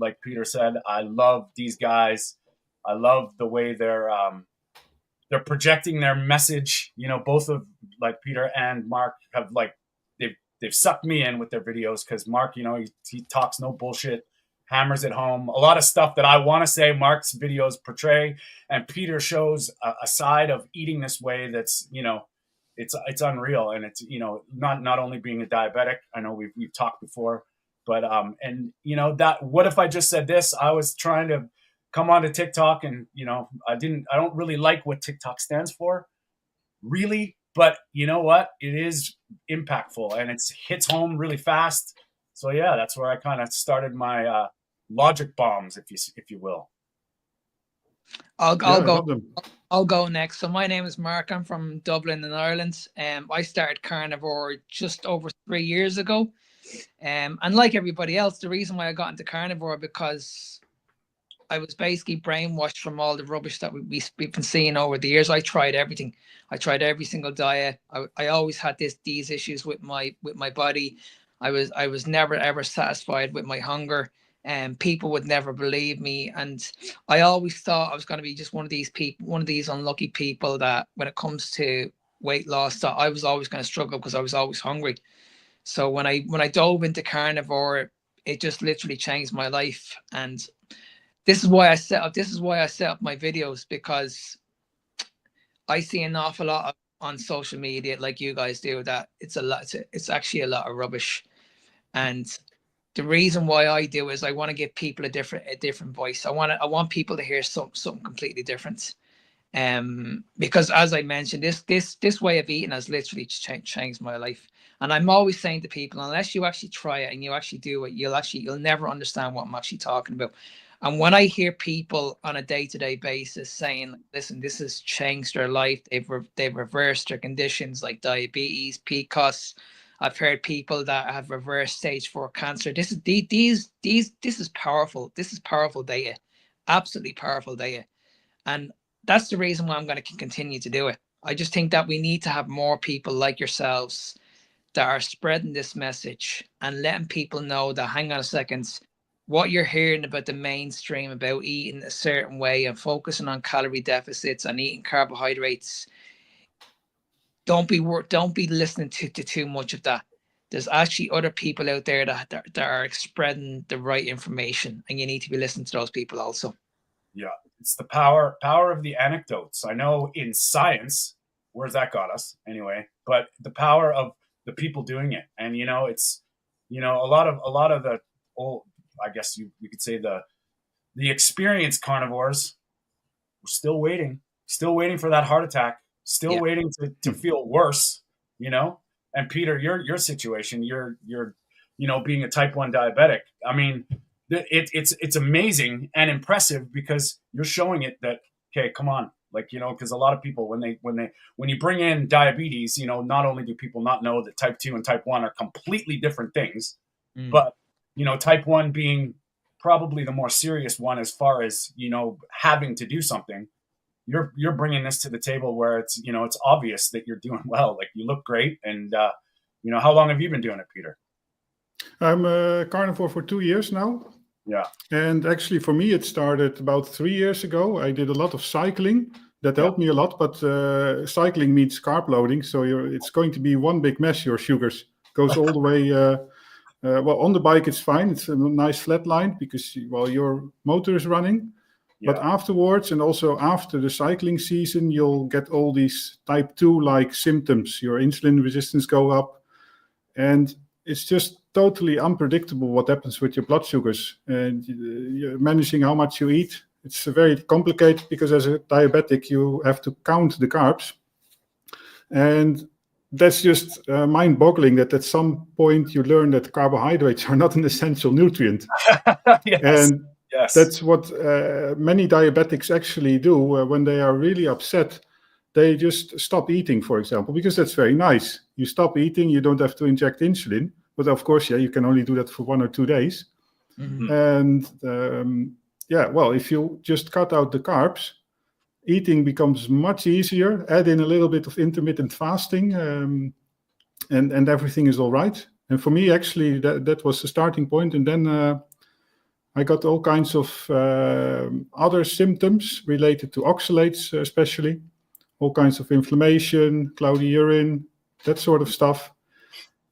like Peter said, I love these guys. I love the way they're projecting their message. Both of like Peter and Mark have like they've sucked me in with their videos because Mark, he talks no bullshit, hammers it home. A lot of stuff that I want to say, Mark's videos portray, and Peter shows a side of eating this way that's it's unreal, and it's not only being a diabetic. I know we've talked before, but that what if I just said this? I was trying to come onto TikTok, and I don't really like what TikTok stands for, really, but you know what? It is impactful and it hits home really fast. So yeah, that's where I kind of started my logic bombs, if you will. I'll go. I'll go next. So my name is Mark. I'm from Dublin in Ireland. I started carnivore just over 3 years ago. And like everybody else, the reason why I got into carnivore because I was basically brainwashed from all the rubbish that we've been seeing over the years. I tried everything. I tried every single diet. I always had these issues with my body. I was never ever satisfied with my hunger, and people would never believe me. And I always thought I was going to be just one of these people, one of these unlucky people that when it comes to weight loss, that I was always going to struggle because I was always hungry. So when I dove into carnivore, it just literally changed my life. And this is why I set up my videos, because I see an awful lot on social media, like you guys do, that it's actually a lot of rubbish. And the reason why I do is I want to give people a different voice. I want people to hear something completely different. Because as I mentioned, this way of eating has literally changed my life. And I'm always saying to people, unless you actually try it and you actually do it, you'll never understand what I'm actually talking about. And when I hear people on a day-to-day basis saying, listen, this has changed their life, they've reversed their conditions like diabetes, PCOS. I've heard people that have reversed stage 4 cancer. This is powerful. This is powerful data, absolutely powerful data. And that's the reason why I'm going to continue to do it. I just think that we need to have more people like yourselves that are spreading this message and letting people know that, hang on a second, what you're hearing about the mainstream about eating a certain way and focusing on calorie deficits and eating carbohydrates, don't be listening to too much of that. There's actually other people out there that are spreading the right information, and you need to be listening to those people also. Yeah, it's the power of the anecdotes. I know in science, where's that got us anyway? But the power of the people doing it, and it's a lot of the old, I guess you could say the experienced carnivores were still waiting for that heart attack, still waiting to feel worse, And Peter, your situation, you're being a type 1 diabetic. I mean, it's amazing and impressive because you're showing it that, okay, come on, because a lot of people when you bring in diabetes, not only do people not know that type 2 and type 1 are completely different things, but type 1 being probably the more serious one as far as having to do something. You're bringing this to the table where it's it's obvious that you're doing well. Like, you look great, and how long have you been doing it, Peter? I'm a carnivore for 2 years now. Yeah. And actually, for me, it started about 3 years ago. I did a lot of cycling. That helped me a lot, but cycling means carb loading, so it's going to be one big mess. Your sugars goes all the way. Well, on the bike it's fine. It's a nice flat line because your motor is running. Yeah. But afterwards, and also after the cycling season, you'll get all these type 2-like symptoms. Your insulin resistance go up, and it's just totally unpredictable what happens with your blood sugars. And you're managing how much you eat. It's very complicated because as a diabetic, you have to count the carbs. And that's just mind-boggling that at some point you learn that carbohydrates are not an essential nutrient. Yes. And that's what many diabetics actually do when they are really upset. They just stop eating, for example, because that's very nice. You stop eating, you don't have to inject insulin. But of course, you can only do that for 1 or 2 days. Mm-hmm. And if you just cut out the carbs, eating becomes much easier. Add in a little bit of intermittent fasting, and everything is all right. And for me, actually, that was the starting point. And then I got all kinds of other symptoms related to oxalates, especially all kinds of inflammation, cloudy urine, that sort of stuff.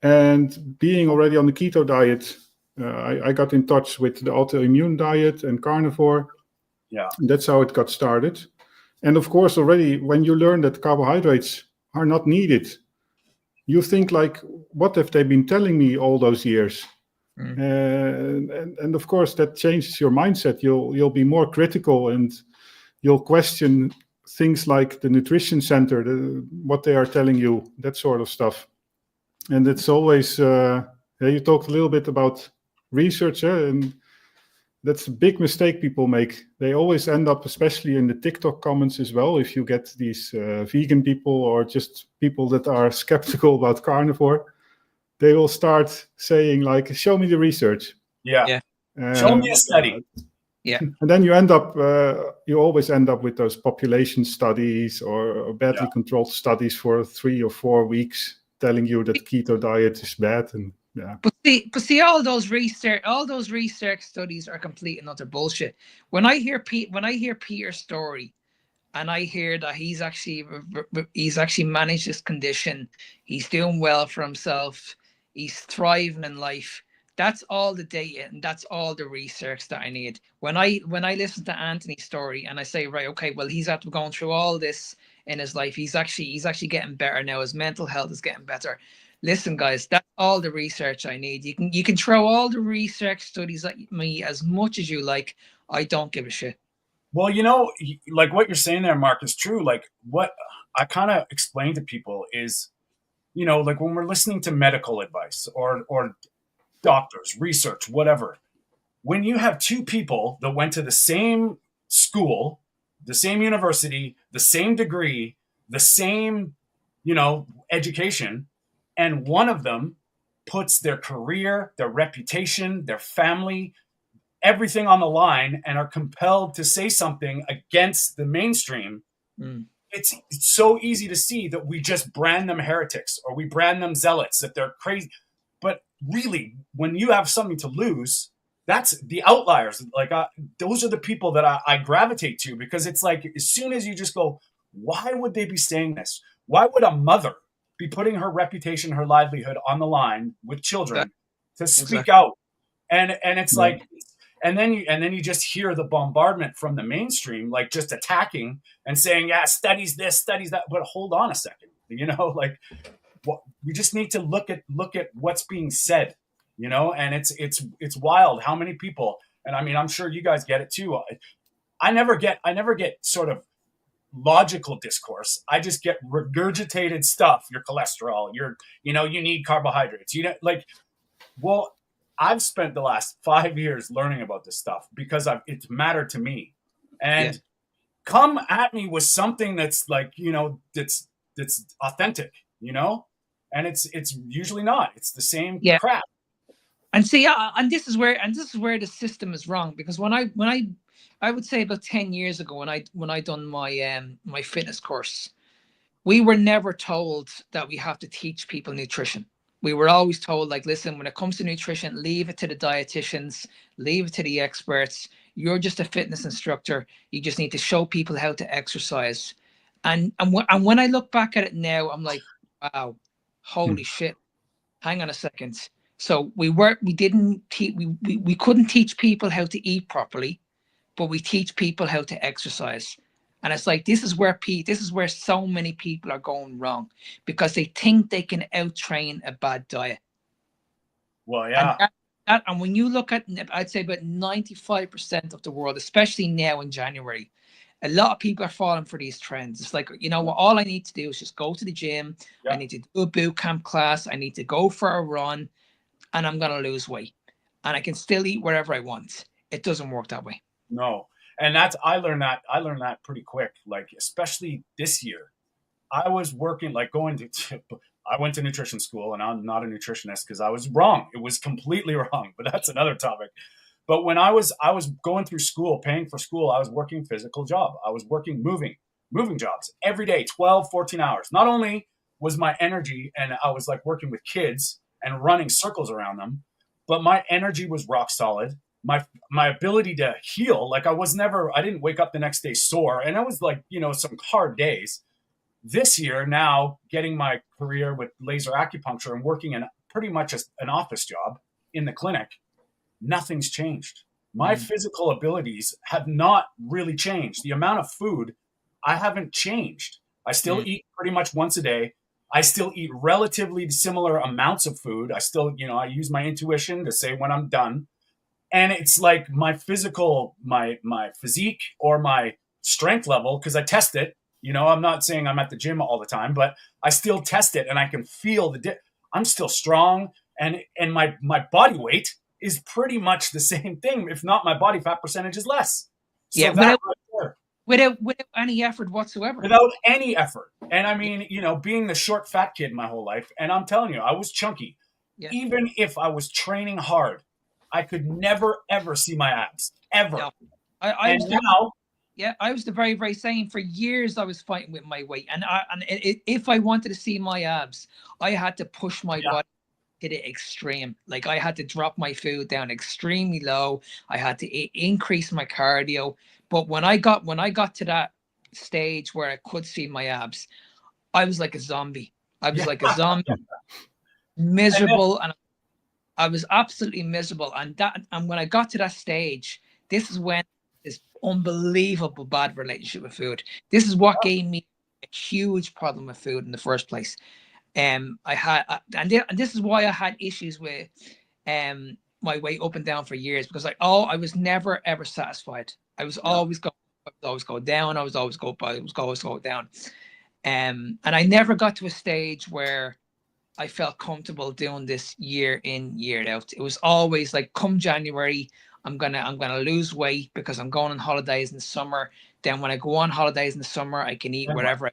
And being already on the keto diet, I got in touch with the autoimmune diet and carnivore. Yeah. And that's how it got started. And of course, already when you learn that carbohydrates are not needed, you think like, what have they been telling me all those years? And of course, that changes your mindset. You'll be more critical, and you'll question things like the nutrition center, what they are telling you, that sort of stuff. And it's always, you talked a little bit about research, and that's a big mistake people make. They always end up, especially in the TikTok comments as well, if you get these vegan people or just people that are skeptical about carnivore, they will start saying like, show me the research. Yeah. Show me a study. Yeah. And then you always end up with those population studies or badly controlled studies for 3 or 4 weeks telling you that keto diet is bad. And But see, all those research studies are complete and utter bullshit. When I hear Peter's story, and I hear that he's actually managed this condition, he's doing well for himself, he's thriving in life. That's all the data and that's all the research that I need. When I listen to Anthony's story and I say, right, okay, well, he's after going through all this in his life. He's actually getting better now. His mental health is getting better. Listen, guys, that's all the research I need. You can throw all the research studies at me as much as you like. I don't give a shit. Well, like what you're saying there, Mark, is true. Like what I kind of explain to people is, like when we're listening to medical advice or doctors, research, whatever, when you have two people that went to the same school, the same university, the same degree, the same, education, and one of them puts their career, their reputation, their family, everything on the line and are compelled to say something against the mainstream, it's so easy to see that we just brand them heretics or we brand them zealots, that they're crazy. But really, when you have something to lose, that's the outliers. Like those are the people that I gravitate to, because it's like as soon as you just go, why would they be saying this? Why would a mother be putting her reputation, her livelihood on the line with children to speak out? And it's like, and then you just hear the bombardment from the mainstream, like just attacking and saying, yeah, studies this, studies that. But hold on a second, we just need to look at what's being said, and it's wild how many people, and I mean, I'm sure you guys get it too. I never get sort of logical discourse. I just get regurgitated stuff. Your cholesterol, you need carbohydrates, well, I've spent the last 5 years learning about this stuff because it's mattered to me. And come at me with something that's like, that's authentic, and it's usually not. It's the same crap. And see, and this is where the system is wrong, because when I would say about 10 years ago when I done my fitness course, we were never told that we have to teach people nutrition. We were always told, like, listen, when it comes to nutrition, leave it to the dietitians, leave it to the experts. You're just a fitness instructor. You just need to show people how to exercise. And when I look back at it now, I'm like, wow, holy shit. Hang on a second. So we couldn't teach people how to eat properly, but we teach people how to exercise. And it's like, this is where so many people are going wrong, because they think they can out-train a bad diet. Well, yeah. And when you look at, I'd say about 95% of the world, especially now in January, a lot of people are falling for these trends. It's like, all I need to do is just go to the gym. I need to do a boot camp class. I need to go for a run, and I'm going to lose weight. And I can still eat wherever I want. It doesn't work that way. No. And I learned that pretty quick, like, especially this year. I was working, like I went to nutrition school, and I'm not a nutritionist because I was wrong. It was completely wrong, but that's another topic. But when I was going through school, paying for school, I was working physical job. I was working moving jobs every day, 12, 14 hours. Not only was my energy, and I was like working with kids and running circles around them, but my energy was rock solid. my ability to heal, like I didn't wake up the next day sore, and I was like, some hard days. This year now, getting my career with laser acupuncture and working in pretty much an office job in the clinic, nothing's changed. My physical abilities have not really changed. The amount of food, I haven't changed. I still eat pretty much once a day. I still eat relatively similar amounts of food. I still, I use my intuition to say when I'm done. And it's like my physical, my physique or my strength level, because I test it. I'm not saying I'm at the gym all the time, but I still test it and I can feel I'm still strong, and my body weight is pretty much the same thing. If not, my body fat percentage is less. So yeah, that without any effort whatsoever. Without any effort. And I mean, being the short fat kid my whole life, and I'm telling you, I was chunky. Yeah. Even if I was training hard, I could never ever see my abs ever. No. I was the very, very same. For years, I was fighting with my weight, and if I wanted to see my abs, I had to push my body to the extreme. Like I had to drop my food down extremely low. I had to increase my cardio. But when I got to that stage where I could see my abs, I was like a zombie. I was like a zombie, miserable, and I was absolutely miserable. And when I got to that stage, this is when this unbelievable bad relationship with food. This is what gave me a huge problem with food in the first place. And this is why I had issues with my weight up and down for years, because I was never ever satisfied. I was always go down. I was always go down. And I never got to a stage where I felt comfortable doing this year in, year out. It was always like, come January, I'm gonna lose weight because I'm going on holidays in the summer. Then when I go on holidays in the summer, I can eat whatever.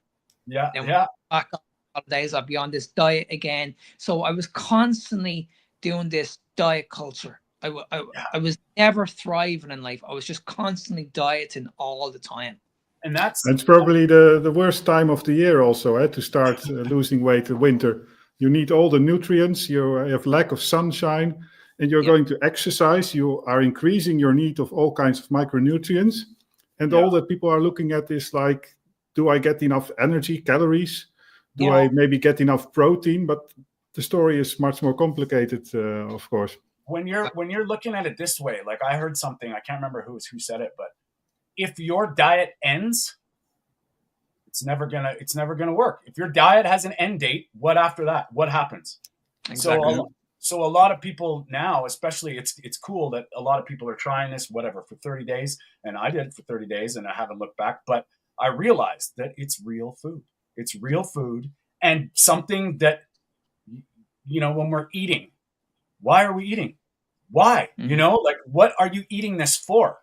Yeah. Then back on holidays, I'll be on this diet again. So I was constantly doing this diet culture. I was never thriving in life. I was just constantly dieting all the time. And that's probably the worst time of the year also, to start losing weight in winter. You need all the nutrients, you have lack of sunshine, and you're going to exercise. You are increasing your need of all kinds of micronutrients. And all that people are looking at is like, do I get enough energy, calories? Do I maybe get enough protein? But the story is much more complicated, of course. When you're looking at it this way, like I heard something, I can't remember who said it, but if your diet ends, it's never gonna work. If your diet has an end date, what after that? What happens? Exactly. So a lot of people now, especially, it's cool that a lot of people are trying this, whatever, for 30 days, and I did it for 30 days, and I haven't looked back. But I realized that it's real food. It's real food, and something that, when we're eating, why are we eating? Why? Mm-hmm. Like, what are you eating this for?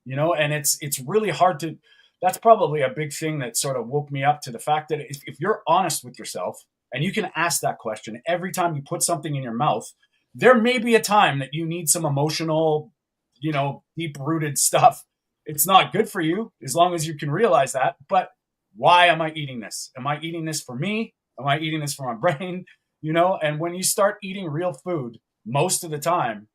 And it's really hard to. That's probably a big thing that sort of woke me up to the fact that if you're honest with yourself, and you can ask that question every time you put something in your mouth, there may be a time that you need some emotional, deep-rooted stuff. It's not good for you, as long as you can realize that. But why am I eating this? Am I eating this for me? Am I eating this for my brain? And when you start eating real food, most of the time,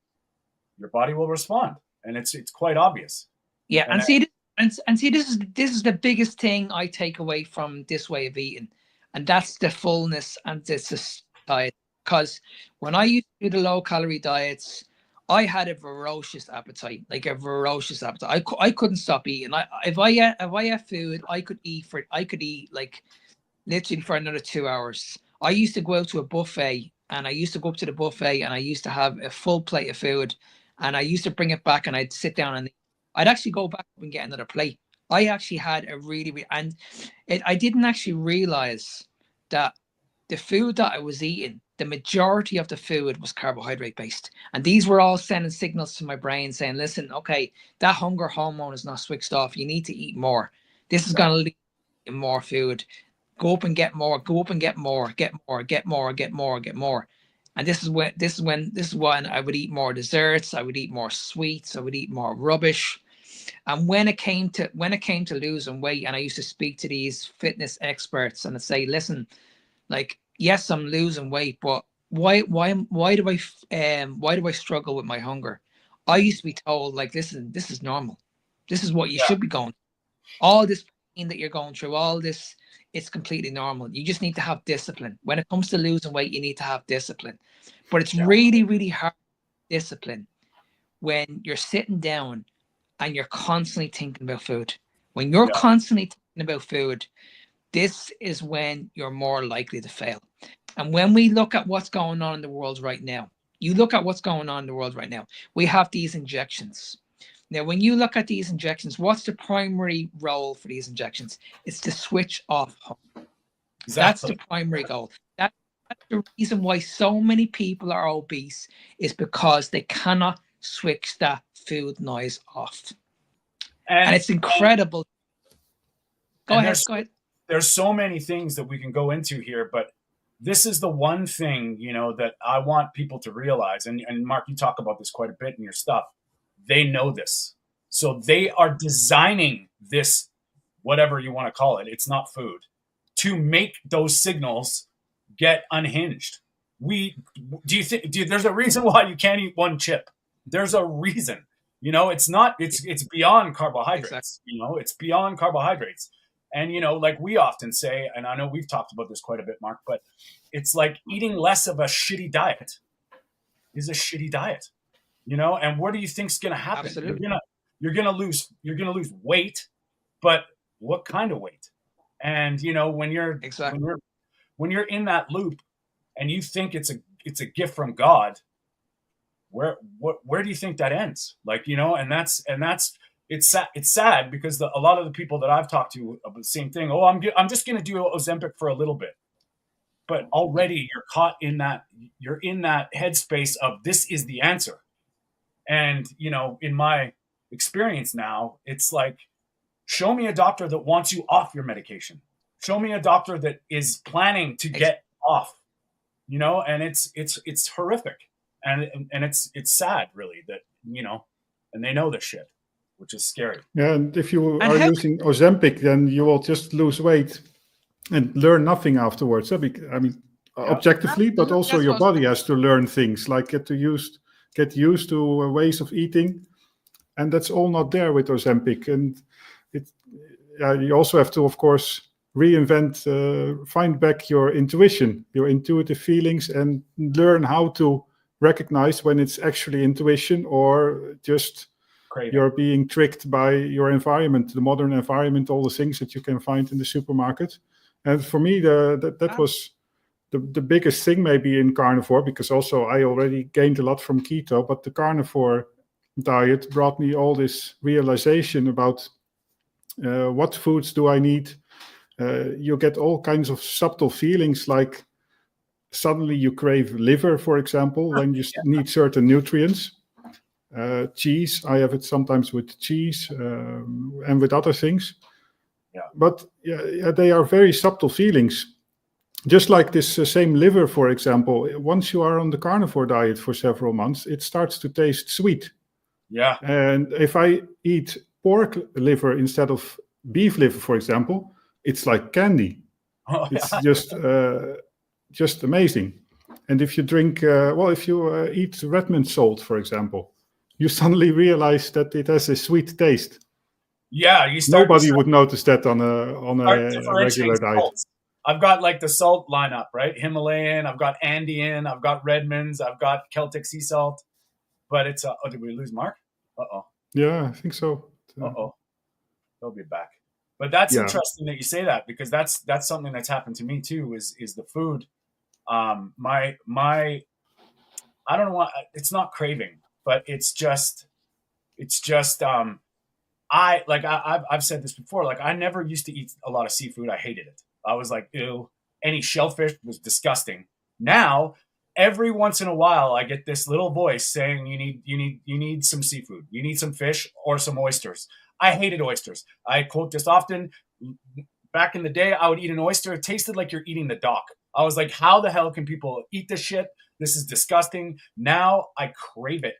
your body will respond, and it's quite obvious. Yeah, and see, this is the biggest thing I take away from this way of eating. And that's the fullness and the diet. Because when I used to do the low-calorie diets, I had a ferocious appetite, I couldn't stop eating. If I ate food, I could eat like literally for another 2 hours. I used to go out to a buffet, and I used to go up to the buffet, and I used to have a full plate of food, and I used to bring it back, and I'd sit down, and I'd actually go back and get another plate. I actually had a I didn't actually realize that the food that I was eating, the majority of the food was carbohydrate based. And these were all sending signals to my brain saying, listen, okay, that hunger hormone is not switched off. You need to eat more. This is going to lead to more food. Go up and get more, get more. And this is when I would eat more desserts. I would eat more sweets. I would eat more rubbish. And when it came to losing weight, and I used to speak to these fitness experts, and I'd say, listen, like, yes, I'm losing weight, but why do I struggle with my hunger? I used to be told like this is normal. This is what you should be going. All this pain that you're going through, all this, it's completely normal. You just need to have discipline. When it comes to losing weight, you need to have discipline. But it's really, really hard discipline when you're sitting down and you're constantly thinking about food. When you're constantly thinking about food, this is when you're more likely to fail. And when we look at what's going on in the world right now, you look at what's going on in the world right now, we have these injections. Now, when you look at these injections, what's the primary role for these injections? It's to switch off hunger. Exactly. That's the primary goal. That's the reason why so many people are obese, is because they cannot switch that food noise off. And it's incredible. Go ahead. There's so many things that we can go into here, but this is the one thing, that I want people to realize. And Mark, you talk about this quite a bit in your stuff. They know this. So they are designing this, whatever you want to call it, it's not food, to make those signals get unhinged. There's a reason why you can't eat one chip. There's a reason. It's beyond carbohydrates. Exactly. It's beyond carbohydrates. And, like we often say, and I know we've talked about this quite a bit, Mark, but it's like eating less of a shitty diet is a shitty diet, and what do you think's going to happen? Absolutely. You're going to lose weight, but what kind of weight? And, when you're in that loop and you think it's a gift from God, where do you think that ends? And that's it's sad because a lot of the people that I've talked to about the same thing. Oh, I'm just going to do Ozempic for a little bit, but already you're caught in that. You're in that headspace of this is the answer, and in my experience now, it's like, show me a doctor that wants you off your medication. Show me a doctor that is planning to get off. And it's horrific, and it's sad really that and they know this shit, which is scary. Yeah, and if you are using Ozempic, then you will just lose weight and learn nothing afterwards. Objectively, but also your body has to learn things, like get used to ways of eating, and that's all not there with Ozempic. And you also have to, of course, reinvent, find back your intuition, your intuitive feelings, and learn how to recognize when it's actually intuition or just you're being tricked by your environment, the modern environment, all the things that you can find in the supermarket. And for me, that was the biggest thing maybe in carnivore, because also I already gained a lot from keto, but the carnivore diet brought me all this realization about what foods do I need. You get all kinds of subtle feelings, like suddenly you crave liver, for example, when you need certain nutrients. Cheese, I have it sometimes with cheese and with other things. Yeah. But they are very subtle feelings. Just like this same liver, for example, once you are on the carnivore diet for several months, it starts to taste sweet. Yeah. And if I eat pork liver instead of beef liver, for example, it's like candy. It's just amazing. And if you drink, if you eat Redmond salt, for example, you suddenly realize that it has a sweet taste. Yeah, nobody would notice that on a regular diet. Salts. I've got like the salt lineup, right? Himalayan, I've got Andean, I've got Redmonds, I've got Celtic sea salt. But it's did we lose Mark? Yeah, I think so. They'll be back. But that's interesting that you say that, because that's something that's happened to me too. Is the food? My I don't know what, it's not craving, but it's just I've said this before. Like, I never used to eat a lot of seafood. I hated it. I was like, ew. Any shellfish was disgusting. Now, every once in a while, I get this little voice saying, you need some seafood. You need some fish or some oysters. I hated oysters. I quote this often. Back in the day, I would eat an oyster. It tasted like you're eating the dock. I was like, how the hell can people eat this shit? This is disgusting. Now I crave it.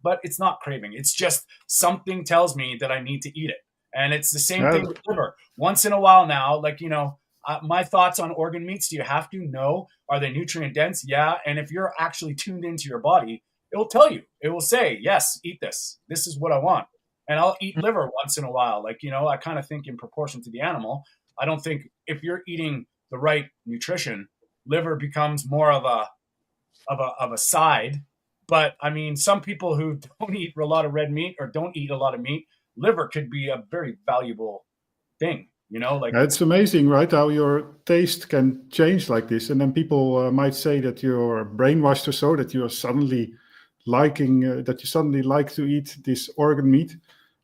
But it's not craving. It's just something tells me that I need to eat it. And it's the same thing with liver. Once in a while now, like, my thoughts on organ meats, do you have to know? Are they nutrient dense? Yeah. And if you're actually tuned into your body, it will tell you. It will say, yes, eat this. This is what I want. And I'll eat liver once in a while. Like, I kind of think in proportion to the animal. I don't think if you're eating the right nutrition, liver becomes more of a side. But I mean, some people who don't eat a lot of red meat or don't eat a lot of meat, liver could be a very valuable thing. Like it's amazing, right? How your taste can change like this, and then people might say that you're brainwashed or so, that you're suddenly liking that you suddenly like to eat this organ meat.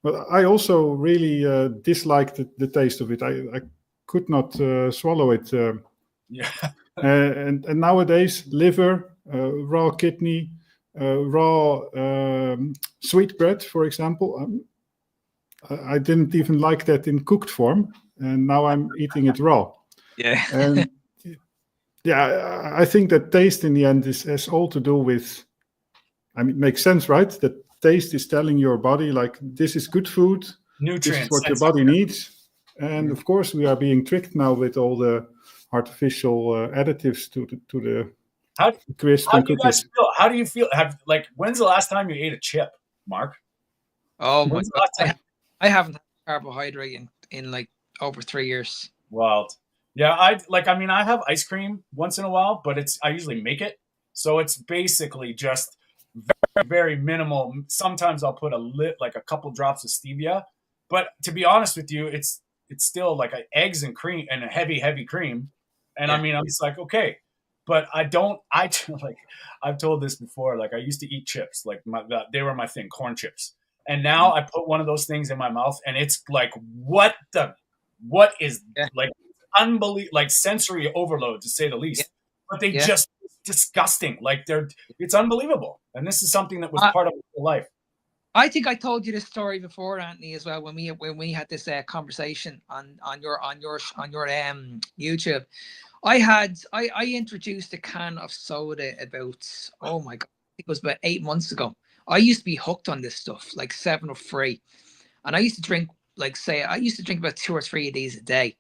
But I also really disliked the taste of it. I could not swallow it. Yeah. And nowadays, liver, raw kidney, raw sweetbread, for example. I didn't even like that in cooked form, and now I'm eating it raw. Yeah. And yeah, I think that taste in the end has all to do with, I mean, it makes sense, right? That taste is telling your body, like, this is good food, nutrients, this is what your body needs. And of course, we are being tricked now with all the artificial additives to the crisp and cookies. Guys feel? How do you feel? When's the last time you ate a chip, Mark? Oh my God. I haven't had carbohydrate in like over 3 years. Wild. Yeah, I have ice cream once in a while, but I usually make it. So it's basically just very, very minimal. Sometimes I'll put a couple drops of stevia. But to be honest with you, it's still like eggs and cream and a heavy, heavy cream. And I mean, I'm just like, okay. But I've told this before, like I used to eat chips, like they were my thing, corn chips. And now I put one of those things in my mouth and it's like, what is like unbelievable, like sensory overload to say the least, but they just disgusting. Like it's unbelievable. And this is something that was part of my life. I think I told you this story before, Anthony, as well, when we had this conversation on your YouTube. I introduced a can of soda about, oh my God, I think it was about 8 months ago. I used to be hooked on this stuff, like 7 or free. And I used to drink, about 2 or 3 of these a day.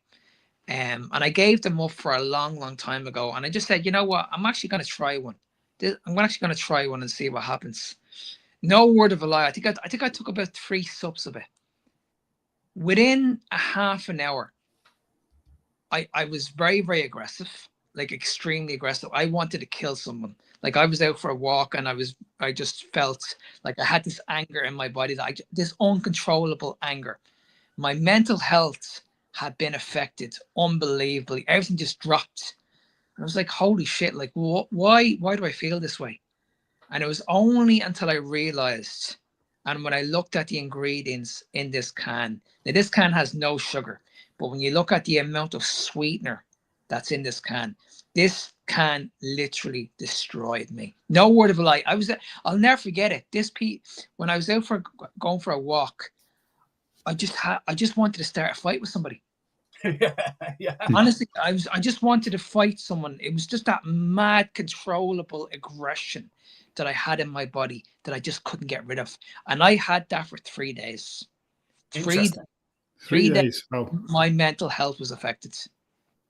And I gave them up for a long, long time ago. And I just said, you know what? I'm actually going to try one. I'm actually going to try one and see what happens. No word of a lie. I think I took about 3 sips of it. Within a half an hour, I was very, very aggressive, like extremely aggressive. I wanted to kill someone. Like I was out for a walk and I just felt like I had this anger in my body, this uncontrollable anger. My mental health had been affected unbelievably. Everything just dropped. And I was like, holy shit, like why do I feel this way? And it was only until I realized, and when I looked at the ingredients in this can, now this can has no sugar, but when you look at the amount of sweetener that's in this can literally destroyed me. No word of a lie. I'll never forget it. When I was out going for a walk, I just wanted to start a fight with somebody. Yeah. Honestly, I just wanted to fight someone. It was just that mad, controllable aggression that I had in my body that I just couldn't get rid of. And I had that for 3 days. 3 days. Oh. My mental health was affected.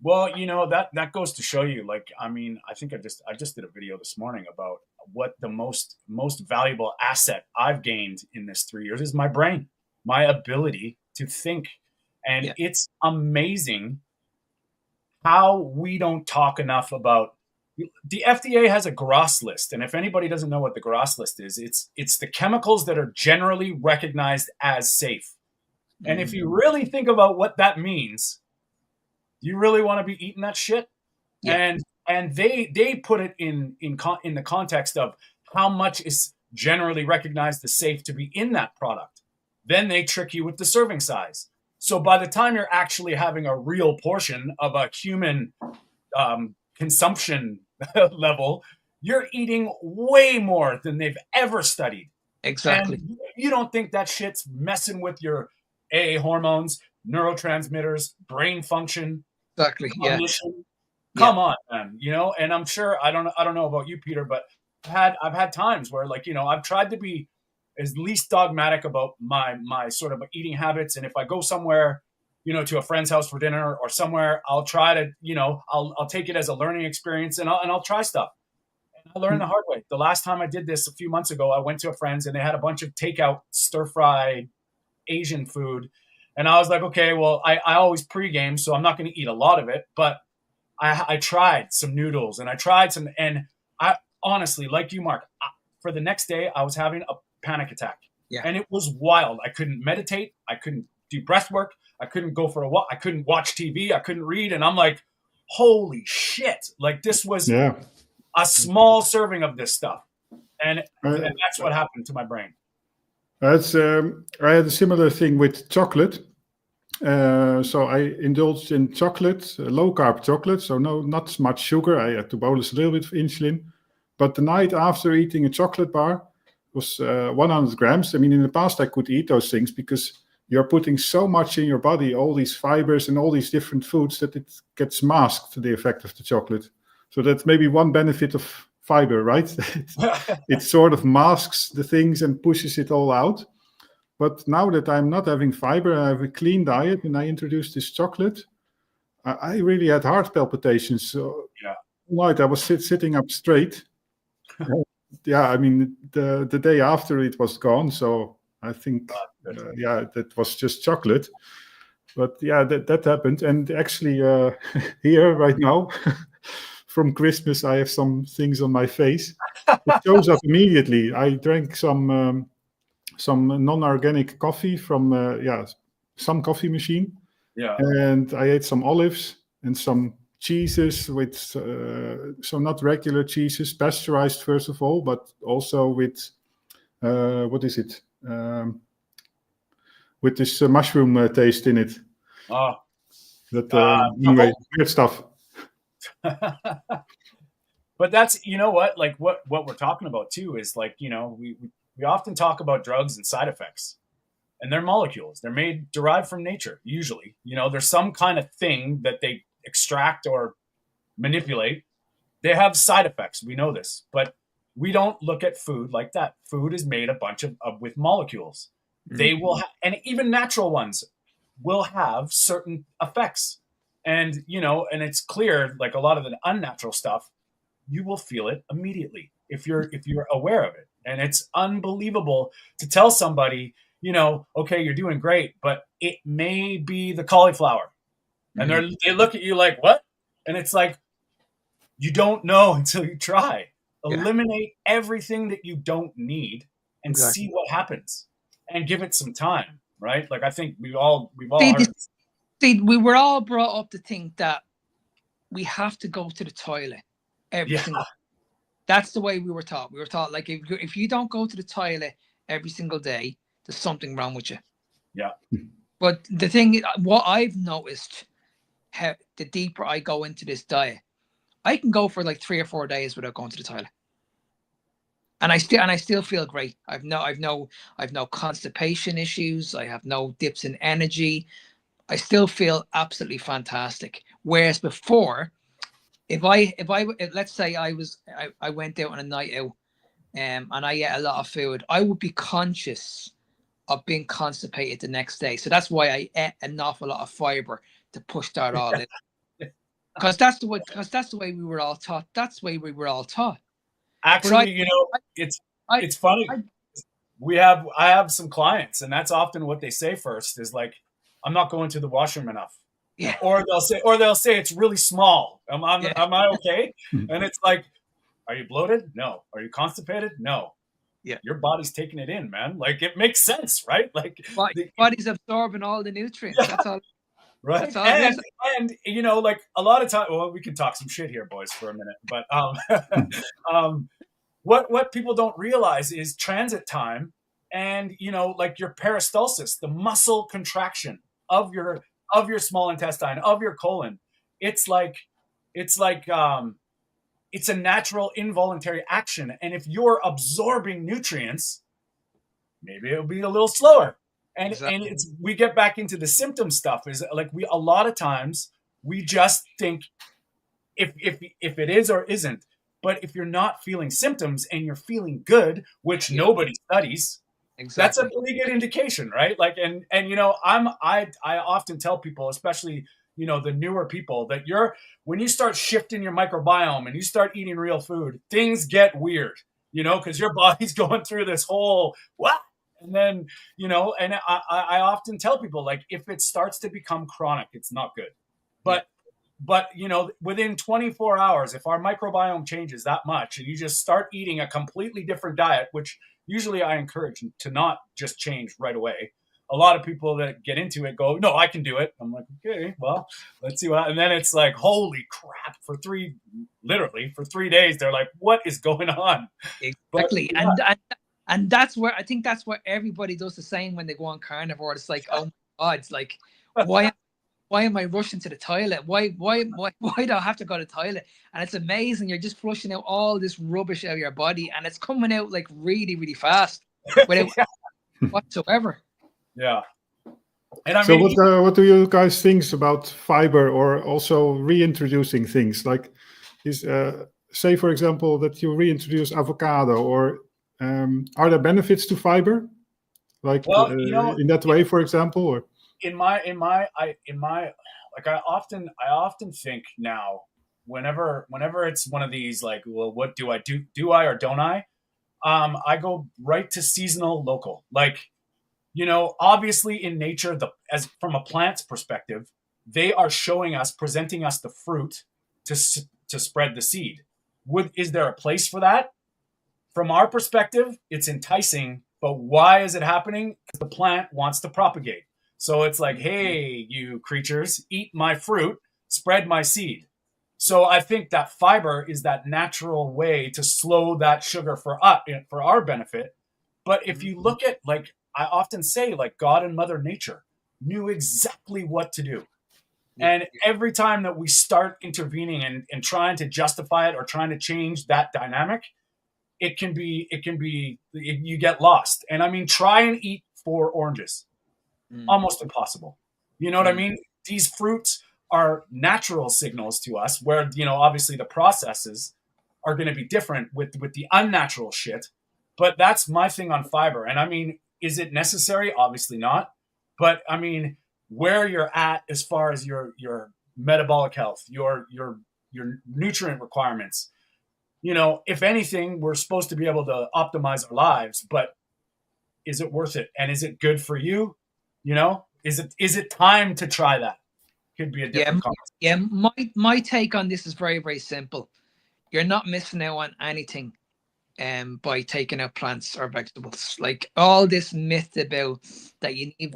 Well, that goes to show you, like, I mean, I think I just did a video this morning about what the most valuable asset I've gained in this 3 years is my brain, my ability to think. And it's amazing how we don't talk enough about. The FDA has a GRAS list, and if anybody doesn't know what the GRAS list is, it's the chemicals that are generally recognized as safe. And if you really think about what that means, you really want to be eating that shit. Yeah. And they put it in the context of how much is generally recognized as safe to be in that product. Then they trick you with the serving size. So by the time you're actually having a real portion of a human consumption level, you're eating way more than they've ever studied. Exactly. And you don't think that shit's messing with your AA hormones, neurotransmitters, brain function. Exactly. Cognition. Come on, man. And I'm sure I don't know about you, Peter, but I've had times where, like, I've tried to be as least dogmatic about my sort of eating habits. And if I go somewhere, to a friend's house for dinner or somewhere, I'll try to, I'll take it as a learning experience and I'll try stuff. I learned the hard way. The last time I did this a few months ago, I went to a friend's and they had a bunch of takeout stir-fry Asian food. And I was like, okay, well, I always pregame, so I'm not going to eat a lot of it. But I tried some noodles and I tried some, and I honestly, like you, Mark, for the next day, I was having a panic attack. Yeah. And it was wild. I couldn't meditate. I couldn't do breath work. I couldn't go for a walk. I couldn't watch TV. I couldn't read. And I'm like, holy shit. Like this was a small serving of this stuff. And that's what happened to my brain. That's I had a similar thing with chocolate. So I indulged in chocolate, low carb chocolate. So not much sugar. I had to bolus a little bit of insulin. But the night after eating a chocolate bar was 100 grams. I mean, in the past I could eat those things because you're putting so much in your body, all these fibers and all these different foods, that it gets masked, the effect of the chocolate. So that's maybe one benefit of fiber, right? It sort of masks the things and pushes it all out. But now that I'm not having fiber, I have a clean diet, and I introduced this chocolate, I really had heart palpitations. So night I was sitting up straight. I mean, the day after it was gone. So I think, that was just chocolate. But that happened. And actually, here right now, from Christmas, I have some things on my face. It shows up immediately. I drank some non-organic coffee from some coffee machine. Yeah. And I ate some olives and some cheeses with so not regular cheeses, pasteurized first of all, but also with what is it? With this mushroom taste in it. Oh. Anyway, weird stuff. But that's, you know what, like what we're talking about too is like, you know, we often talk about drugs and side effects, and they're molecules. They're derived from nature, usually. You know, there's some kind of thing that they extract or manipulate. They have side effects. We know this, but we don't look at food like that. Food is made a bunch of with molecules. Mm-hmm. They will, and even natural ones will have certain effects. And, you know, and it's clear, like a lot of the unnatural stuff, you will feel it immediately if you're aware of it. And it's unbelievable to tell somebody, you know, okay, you're doing great, but it may be the cauliflower. And they look at you like, what? And it's like, you don't know until you try. Eliminate everything that you don't need and see what happens, and give it some time, right? Like I think we've all heard. We were all brought up to think that we have to go to the toilet every single day. That's the way we were taught. We were taught, like, if you don't go to the toilet every single day, there's something wrong with you. Yeah. But the thing, what I've noticed, the deeper I go into this diet, I can go for like 3 or 4 days without going to the toilet, and I still feel great. I've no constipation issues. I have no dips in energy. I still feel absolutely fantastic. Whereas before, if let's say I went out on a night out, and I ate a lot of food, I would be conscious of being constipated the next day. So that's why I ate an awful lot of fiber to push that all in. Because that's the way we were all taught. That's the way we were all taught. Actually, it's funny. I have some clients, and that's often what they say first is like, I'm not going to the washroom enough. Yeah. Or they'll say it's really small. Am I okay? And it's like, are you bloated? No. Are you constipated? No. Yeah. Your body's taking it in, man. Like it makes sense, right? Like body's absorbing all the nutrients. Yeah. That's all. Right. That's all and you know, like a lot of time, well, we can talk some shit here, boys, for a minute. But what people don't realize is transit time and, you know, like your peristalsis, the muscle contraction of your small intestine, of your colon. It's a natural involuntary action. And if you're absorbing nutrients, maybe it'll be a little slower. And we get back into the symptom stuff is like a lot of times we just think if it is or isn't, but if you're not feeling symptoms and you're feeling good, which nobody studies, that's a really good indication, right? Like, and you know, I often tell people, especially, the newer people, that when you start shifting your microbiome and you start eating real food, things get weird, because your body's going through this whole what? And then, and I often tell people, like, if it starts to become chronic, it's not good. But within 24 hours, if our microbiome changes that much and you just start eating a completely different diet, which usually I encourage to not just change right away. A lot of people that get into it go, no, I can do it. I'm like, okay, well, let's see what, and then it's like, holy crap, for 3 days, they're like, what is going on? Exactly. But, yeah. And that's where I think that's what everybody does the same when they go on carnivore. It's like, oh my God, it's like, why am I rushing to the toilet? Why do I have to go to the toilet? And it's amazing. You're just flushing out all this rubbish out of your body, and it's coming out like really, really fast without whatsoever. Yeah. And so what do you guys think about fiber, or also reintroducing things like is say, for example, that you reintroduce avocado, or are there benefits to fiber, like in that way, for example? Or I often think now, whenever it's one of these, like, well, what do I do? Do I or don't I? I go right to seasonal, local. Like, obviously in nature, as from a plant's perspective, they are presenting us the fruit to spread the seed. Is there a place for that? From our perspective, it's enticing, but why is it happening? Because the plant wants to propagate. So it's like, hey, you creatures, eat my fruit, spread my seed. So I think that fiber is that natural way to slow that sugar for our benefit. But if you look at, like, I often say, like, God and Mother Nature knew exactly what to do. And every time that we start intervening and trying to justify it or trying to change that dynamic, you get lost. And I mean, try and eat 4 oranges. Almost impossible. You know what I mean? These fruits are natural signals to us, where, obviously the processes are going to be different with the unnatural shit. But that's my thing on fiber. And I mean, is it necessary? Obviously not. But I mean, where you're at as far as your metabolic health, your nutrient requirements, if anything, we're supposed to be able to optimize our lives, but is it worth it? And is it good for you? Is it time to try that? Could be a different conversation. Yeah, my take on this is very, very simple. You're not missing out on anything by taking out plants or vegetables. Like, all this myth about that you need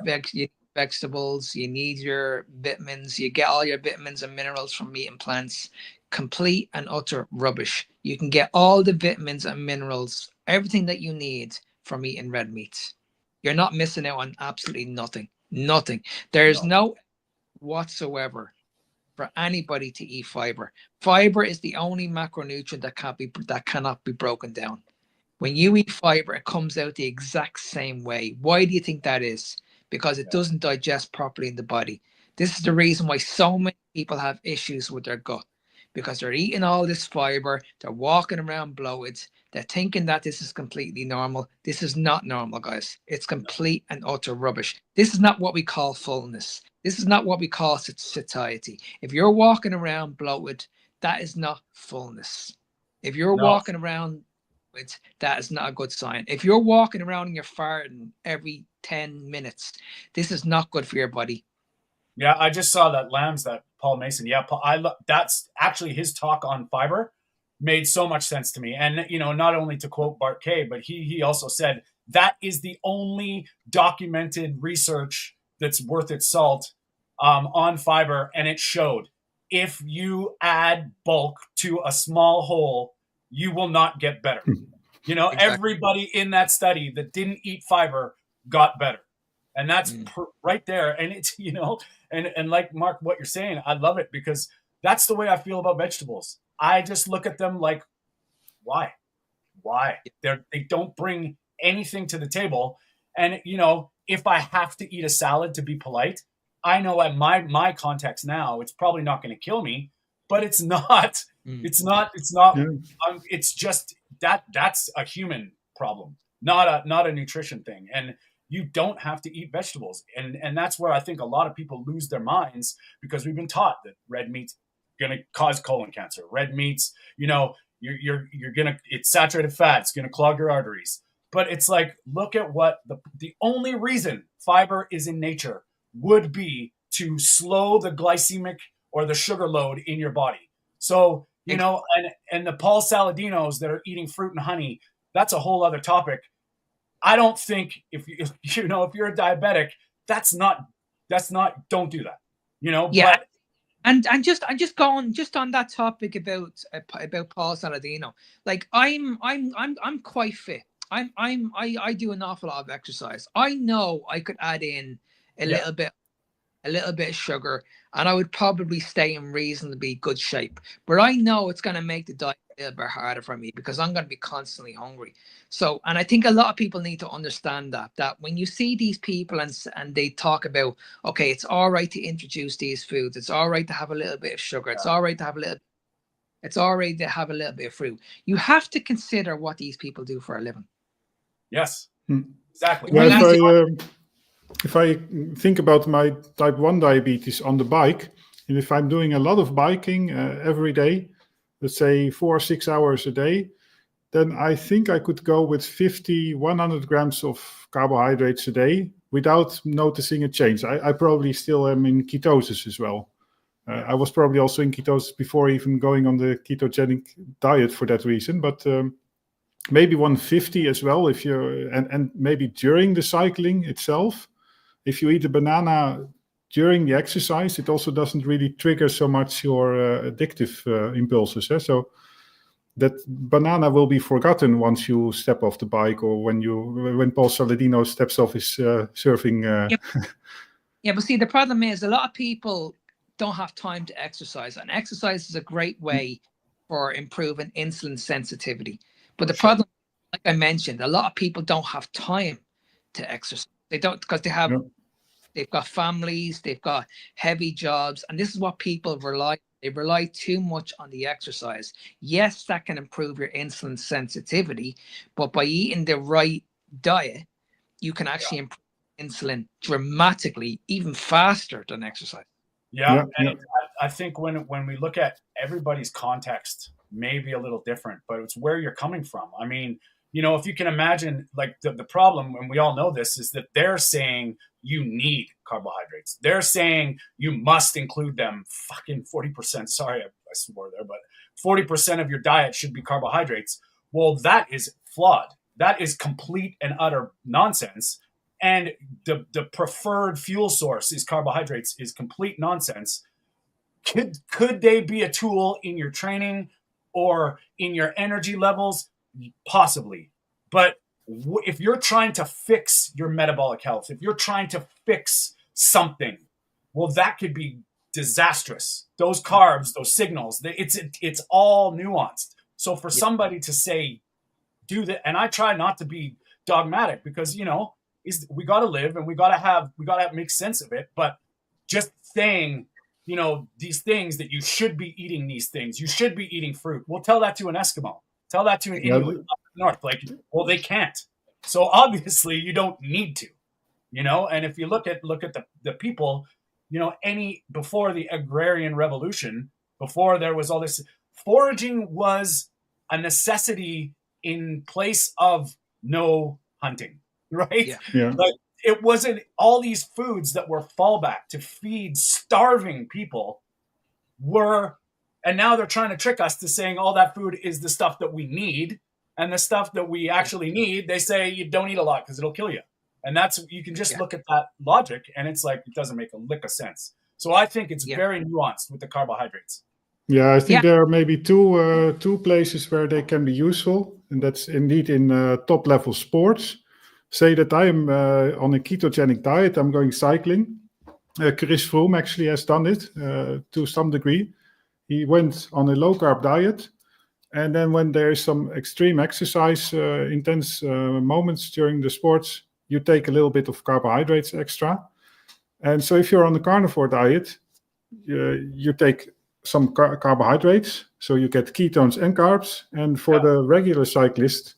vegetables, you need your vitamins, you get all your vitamins and minerals from meat and plants, complete and utter rubbish. You can get all the vitamins and minerals, everything that you need from eating red meats. You're not missing out on absolutely nothing. There's no whatsoever for anybody to eat fiber. Fiber is the only macronutrient that cannot be broken down. When you eat fiber, it comes out the exact same way. Why do you think that is? Because it doesn't digest properly in the body. This is the reason why so many people have issues with their gut, because they're eating all this fiber, they're walking around bloated, they're thinking that this is completely normal. This is not normal, guys. It's complete and utter rubbish. This is not what we call fullness. This is not what we call satiety. If you're walking around bloated, that is not fullness. If you're walking around, that is not a good sign. If you're walking around and you're farting every 10 minutes, this is not good for your body. Yeah, I just saw that Lambs, that Paul Mason. Yeah, that's actually his talk on fiber made so much sense to me. And, not only to quote Bart Kay, but he also said that is the only documented research that's worth its salt on fiber. And it showed if you add bulk to a small hole, you will not get better. Exactly. Everybody in that study that didn't eat fiber got better. And that's right there. And it's, and like, Mark, what you're saying, I love it, because that's the way I feel about vegetables. I just look at them like, why? They don't bring anything to the table. And, if I have to eat a salad to be polite, I know at my context now, it's probably not going to kill me, but it's not, it's not, it's just that's a human problem, not a nutrition thing. And You don't have to eat vegetables. And that's where I think a lot of people lose their minds, because we've been taught that red meat's going to cause colon cancer. Red meat's, you're going to, it's saturated fat. It's going to clog your arteries. But it's like, look at what the only reason fiber is in nature would be to slow the glycemic or the sugar load in your body. So, and the Paul Saladinos that are eating fruit and honey, that's a whole other topic. I don't think if you're a diabetic, that's not, don't do that, Yeah. But, and just going on that topic about Paul Saladino, like I'm quite fit. I do an awful lot of exercise. I know I could add in a little bit of sugar, and I would probably stay in reasonably good shape. But I know it's going to make the diet a little bit harder for me, because I'm going to be constantly hungry. So, and I think a lot of people need to understand that when you see these people and they talk about, okay, it's all right to introduce these foods. It's all right to have a little bit of sugar. It's all right to have a little bit of fruit. You have to consider what these people do for a living. Yes, exactly. Well, if I think about my type 1 diabetes on the bike, and if I'm doing a lot of biking every day, let's say 4 or 6 hours a day, then I think I could go with 100 grams of carbohydrates a day without noticing a change. I probably still am in ketosis as well. I was probably also in ketosis before even going on the ketogenic diet for that reason, but maybe 150 as well if you're, and maybe during the cycling itself. If you eat a banana during the exercise, it also doesn't really trigger so much your addictive impulses. So that banana will be forgotten once you step off the bike, or when Paul Saladino steps off his surfing. Yeah, but see, the problem is a lot of people don't have time to exercise, and exercise is a great way for improving insulin sensitivity. But the problem, like I mentioned, a lot of people don't have time to exercise. They don't, because they've got families, they've got heavy jobs, and this is what people rely. They rely too much on the exercise. Yes, that can improve your insulin sensitivity, but by eating the right diet, you can actually improve insulin dramatically, even faster than exercise. I think when we look at everybody's context, maybe a little different, but it's where you're coming from. I mean, if you can imagine, like the problem, and we all know this, is that they're saying you need carbohydrates. They're saying you must include them. Fucking 40%. Sorry, I swore there, but 40% of your diet should be carbohydrates. Well, that is flawed. That is complete and utter nonsense. And the preferred fuel source is carbohydrates is complete nonsense. Could they be a tool in your training or in your energy levels? Possibly. But if you're trying to fix your metabolic health, if you're trying to fix something, well, that could be disastrous. Those carbs, those signals, it's all nuanced. So for somebody to say, do that, and I try not to be dogmatic, because, we got to live and we got to make sense of it. But just saying, these things that you should be eating these things, you should be eating fruit. We'll tell that to an Eskimo. Tell that to an Inuit up north. Like, well, they can't. So obviously you don't need to, and if you look at the people, before the agrarian revolution, before there was all this, foraging was a necessity in place of no hunting, right? Yeah. Like, it wasn't all these foods that were fallback to feed starving people and now they're trying to trick us to saying all that food is the stuff that we need, and the stuff that we actually need, they say you don't eat a lot because it'll kill you. And you can just look at that logic, and it's like, it doesn't make a lick of sense. So I think it's very nuanced with the carbohydrates. Yeah, I think there are maybe two places where they can be useful, and that's indeed in top level sports. Say that I am on a ketogenic diet, I'm going cycling. Chris Froome actually has done it to some degree. He went on a low carb diet, and then when there is some extreme exercise, intense moments during the sports, you take a little bit of carbohydrates extra. And so if you're on the carnivore diet, you take some carbohydrates, so you get ketones and carbs. And for the regular cyclist,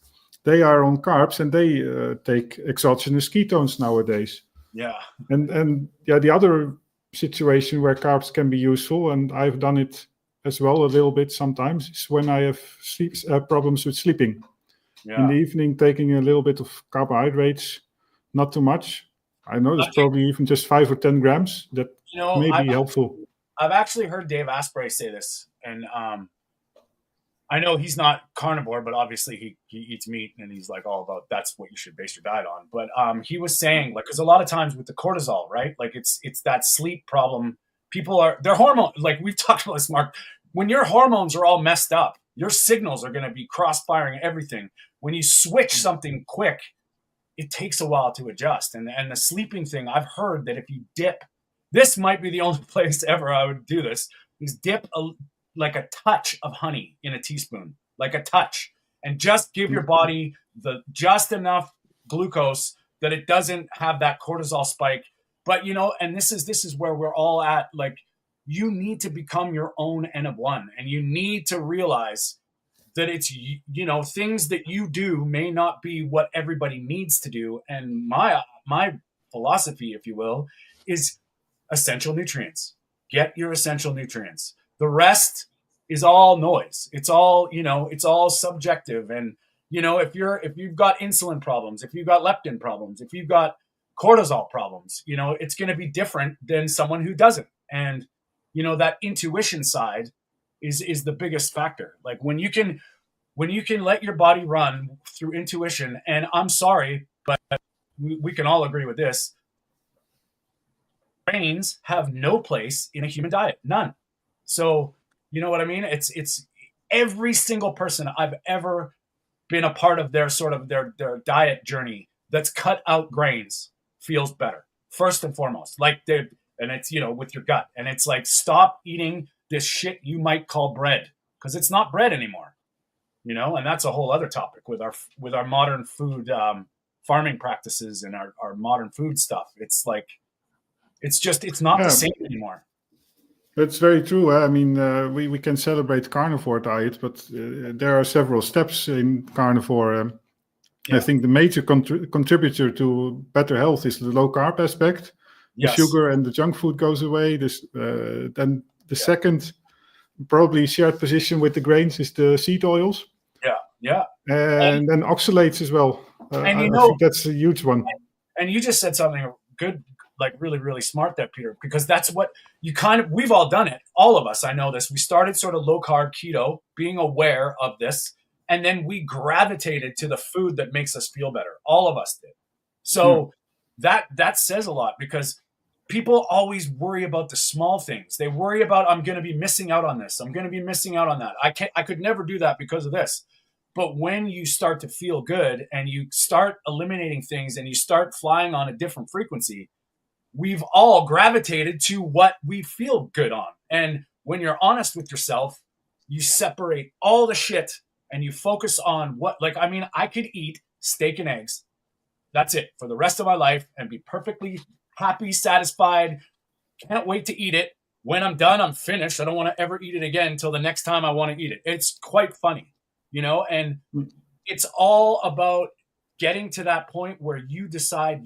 they are on carbs and they take exogenous ketones nowadays. Yeah. And the other situation where carbs can be useful, and I've done it as well a little bit sometimes, is when I have problems with sleeping. Yeah. In the evening, taking a little bit of carbohydrates, not too much. I know it's probably even just 5 or 10 grams. That may be helpful. I've actually heard Dave Asprey say this, and I know he's not carnivore, but obviously he eats meat, and he's like all about that's what you should base your diet on. But he was saying, like, because a lot of times with the cortisol, right? Like it's that sleep problem. People their hormone, like we've talked about this, Mark. When your hormones are all messed up, your signals are going to be cross-firing everything. When you switch something quick, it takes a while to adjust. And the sleeping thing, I've heard that if you dip, this might be the only place ever I would do this, is dip like a touch of honey in a teaspoon, like a touch, and just give your body just enough glucose that it doesn't have that cortisol spike. But, and this is where we're all at. Like, you need to become your own N of one, and you need to realize that it's, things that you do may not be what everybody needs to do. And my philosophy, if you will, is essential nutrients. Get your essential nutrients. The rest is all noise. It's all, it's all subjective. And, if you've got insulin problems, if you've got leptin problems, if you've got cortisol problems, it's going to be different than someone who doesn't. And, that intuition side is the biggest factor. Like when you can let your body run through intuition, and I'm sorry, but we can all agree with this. Grains have no place in a human diet. None. So, you know what I mean? It's every single person I've ever been a part of their sort of their diet journey that's cut out grains feels better. First and foremost, and it's, with your gut. And it's like, stop eating this shit you might call bread, because it's not bread anymore, and that's a whole other topic with our modern food farming practices and our modern food stuff. It's like, it's not the same anymore. That's very true. I mean, we can celebrate carnivore diet, but there are several steps in carnivore. I think the major contributor to better health is the low carb aspect. Yes. The sugar and the junk food goes away. Then the second, probably shared position with the grains, is the seed oils. Yeah. And then oxalates as well. I think that's a huge one. And you just said something good, like really, really smart there, Peter, because that's what we've all done it. All of us, I know this. We started sort of low carb keto, being aware of this, and then we gravitated to the food that makes us feel better. All of us did. So that says a lot, because people always worry about the small things. They worry about, I'm going to be missing out on this. I'm going to be missing out on that. I could never do that because of this. But when you start to feel good and you start eliminating things and you start flying on a different frequency, we've all gravitated to what we feel good on. And when you're honest with yourself, you separate all the shit and you focus on I could eat steak and eggs. That's it for the rest of my life and be perfectly happy, satisfied. Can't wait to eat it. When I'm done, I'm finished. I don't want to ever eat it again until the next time I want to eat it. It's quite funny, and it's all about getting to that point where you decide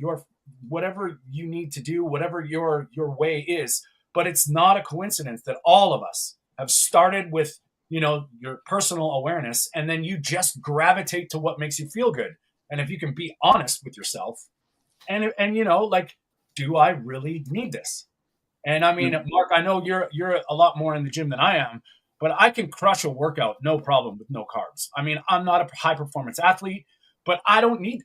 whatever you need to do, whatever your way is. But it's not a coincidence that all of us have started with, your personal awareness, and then you just gravitate to what makes you feel good. And if you can be honest with yourself and do I really need this? And I mean, Mark, I know you're a lot more in the gym than I am, but I can crush a workout, no problem, with no carbs. I mean, I'm not a high performance athlete, but I don't need,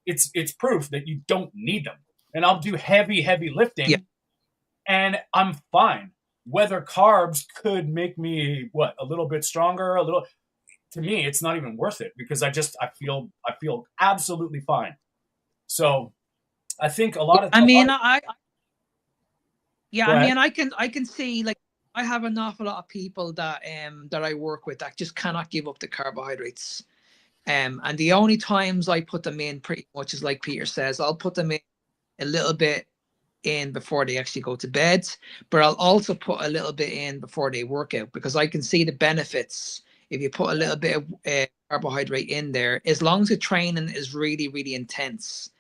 it's proof that you don't need them. And I'll do heavy lifting and I'm fine. Whether carbs could make me a little bit stronger, to me, it's not even worth it, because I feel absolutely fine. So I think a lot of, I can see, like, I have an awful lot of people that I work with that just cannot give up the carbohydrates. And the only times I put them in, pretty much is like Peter says, I'll put them in a little bit in before they actually go to bed, but I'll also put a little bit in before they work out, because I can see the benefits. If you put a little bit of carbohydrate in there, as long as the training is really, really intense,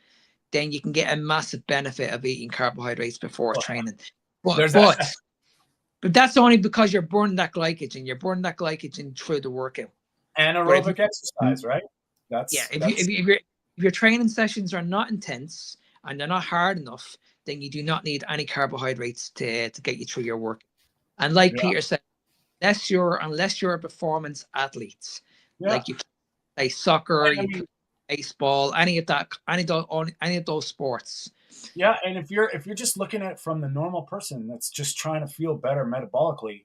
then you can get a massive benefit of eating carbohydrates before training. But that's only because you're burning that glycogen. You're burning that glycogen through the workout. Anaerobic exercise, right? If your training sessions are not intense and they're not hard enough, then you do not need any carbohydrates to get you through your work. And like Peter said, unless you're a performance athlete, like you play soccer, you play baseball, any of those sports. Yeah, and if you're just looking at it from the normal person that's just trying to feel better metabolically,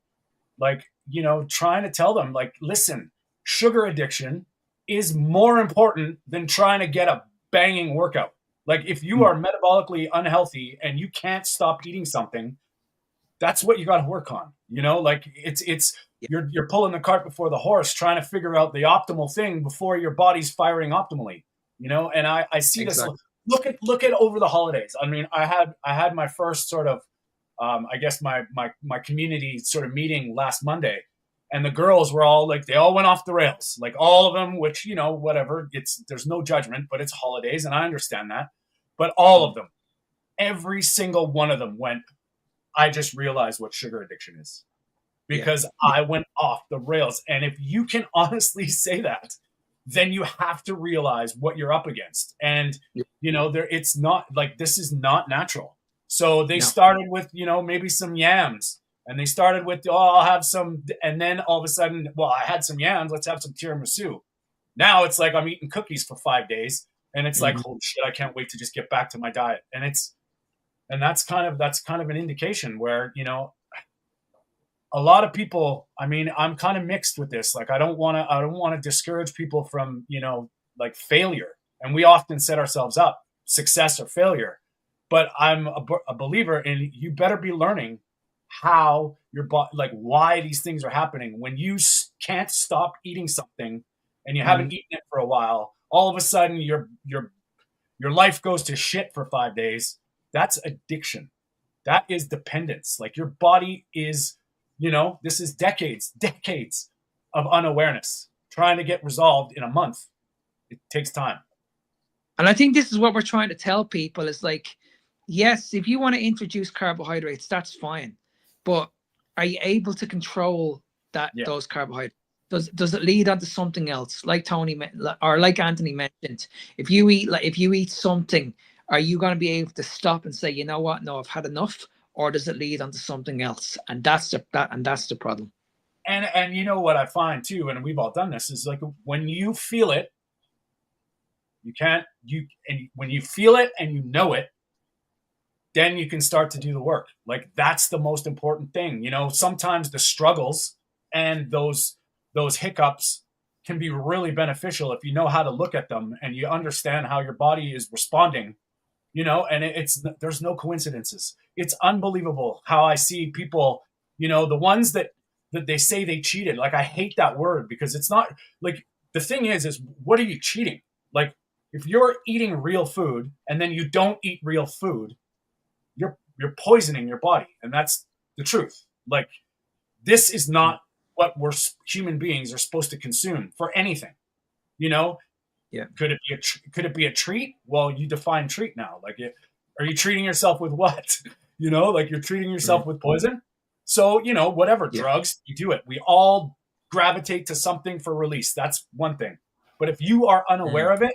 like, you know, trying to tell them, like, listen, sugar addiction is more important than trying to get a banging workout. Like, if you are metabolically unhealthy and you can't stop eating something, that's what you got to work on. You know, like you're pulling the cart before the horse, trying to figure out the optimal thing before your body's firing optimally. You know, and I see this. Look at over the holidays. I mean, I had my first sort of, I guess my community sort of meeting last Monday, and the girls were all like, they all went off the rails, like all of them, which, you know, whatever, there's no judgment, but it's holidays and I understand that. But all of them, every single one of them went, I just realized what sugar addiction is, because I went off the rails. And if you can honestly say that, then you have to realize what you're up against. And, you know, it's not like, this is not natural. So they started with, you know, maybe some yams, and they started with, I'll have some. And then all of a sudden, well, I had some yams, let's have some tiramisu. Now it's like I'm eating cookies for 5 days, and it's like, holy shit, I can't wait to just get back to my diet. And that's kind of an indication where, you know, a lot of people, I mean, I'm kind of mixed with this. Like, I don't want to discourage people from, you know, like failure. And we often set ourselves up, success or failure. But I'm a believer in, you better be learning how your body, like why these things are happening. When you can't stop eating something and you haven't eaten it for a while, all of a sudden your life goes to shit for 5 days. That's addiction. That is dependence. Like, your body is, you know, this is decades of unawareness trying to get resolved in a month. It takes time. And I think this is what we're trying to tell people is, like, yes, if you want to introduce carbohydrates, that's fine. But are you able to control those carbohydrates? Does it lead on to something else? Like like Anthony mentioned, if you eat something, are you going to be able to stop and say, you know what? No, I've had enough. Or does it lead on to something else? And that's the problem. And you know what I find too, and we've all done this, is like, when you feel it, when you feel it and you know it, then you can start to do the work. Like, that's the most important thing. You know, sometimes the struggles and those hiccups can be really beneficial if you know how to look at them and you understand how your body is responding. You know, and there's no coincidences. It's unbelievable how I see people, you know, the ones that they say they cheated. Like, I hate that word, because it's not, like, the thing is what are you cheating? Like, if you're eating real food and then you don't eat real food, you're poisoning your body. And that's the truth. Like, this is not what human beings are supposed to consume for anything, you know? Yeah. Could it be a treat? Well, you define treat now. Like, are you treating yourself with what? You know, like, you're treating yourself with poison. So, you know, whatever drugs, you do it. We all gravitate to something for release. That's one thing. But if you are unaware of it,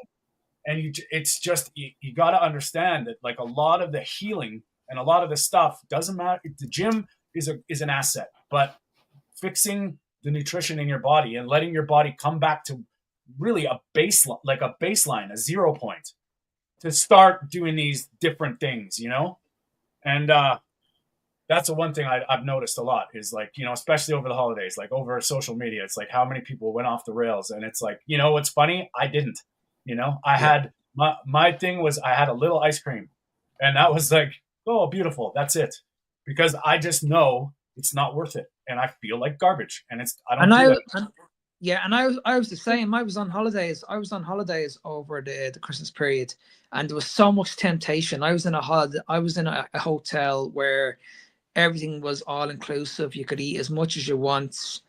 and it's just, you got to understand that, like, a lot of the healing and a lot of the stuff doesn't matter. The gym is an asset, but fixing the nutrition in your body and letting your body come back to really a baseline, a 0 point, to start doing these different things, you know? And that's the one thing I've noticed a lot is, like, you know, especially over the holidays, like over social media, it's like how many people went off the rails. And it's like, you know, what's funny? I didn't, you know, I had my thing was, I had a little ice cream, and that was like, oh, beautiful. That's it. Because I just know it's not worth it. And I feel like garbage. And I was the same. I was on holidays over the Christmas period, and there was so much temptation. I was in a hotel where everything was all inclusive. You could eat as much as you want,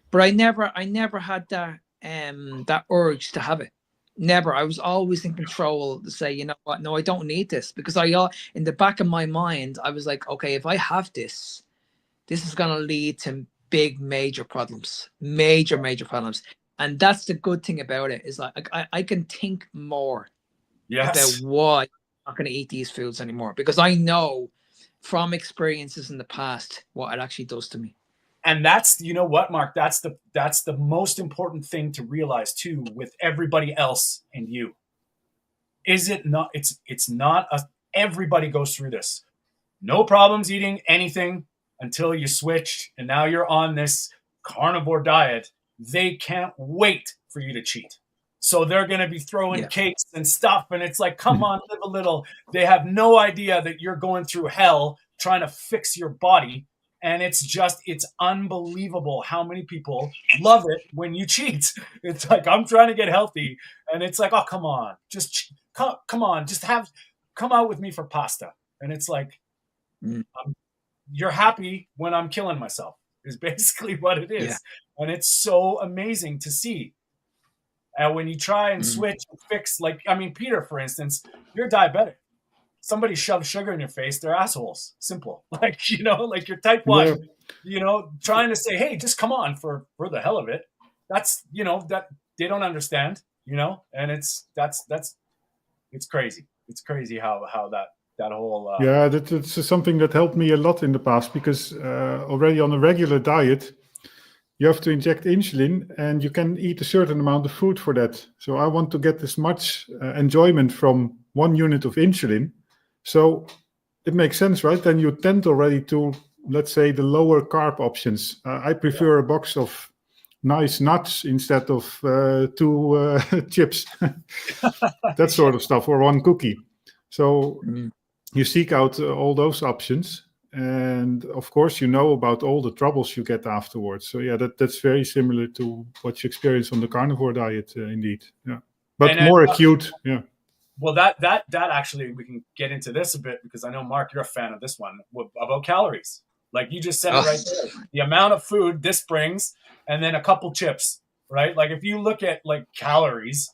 but I never had that that urge to have it. Never. I was always in control to say, you know what? No, I don't need this, because in the back of my mind, I was like, okay, if I have this is going to lead to big, major problems, major problems. And that's the good thing about it, is like I can think more about why I'm not going to eat these foods anymore, because I know from experiences in the past what it actually does to me. And that's, you know what, Mark, that's the most important thing to realize too, with everybody else and you. Is it not? It's not everybody goes through this. No problems eating anything until you switch, and now you're on this carnivore diet. They can't wait for you to cheat. So they're going to be throwing cakes and stuff, and it's like, come on, live a little. They have no idea that you're going through hell trying to fix your body. And it's unbelievable how many people love it when you cheat. It's like, I'm trying to get healthy. And it's like, oh, come on, come on, come out with me for pasta. And it's like, you're happy when I'm killing myself is basically what it is. Yeah. And it's so amazing to see. And when you try and switch and fix, like, I mean, Peter, for instance, you're diabetic. Somebody shoves sugar in your face, they're assholes. Simple. Like, you know, like you're type 1, you know, trying to say, hey, just come on for the hell of it. That's, you know, that they don't understand, you know, and it's crazy. It's crazy how that whole. That's something that helped me a lot in the past, because already on a regular diet, you have to inject insulin and you can eat a certain amount of food for that. So I want to get as much enjoyment from 1 unit of insulin. So it makes sense, right? Then you tend already to, let's say, the lower carb options. I prefer a box of nice nuts instead of 2 chips, that sort of stuff, or 1 cookie. So you seek out all those options. And of course, you know about all the troubles you get afterwards. So yeah, that's very similar to what you experience on the carnivore diet, indeed. Yeah, but more acute. Yeah. Well, that actually, we can get into this a bit, because I know, Mark, you're a fan of this one, about calories. Like you just said it right there. The amount of food this brings, and then a couple chips, right? Like if you look at like calories,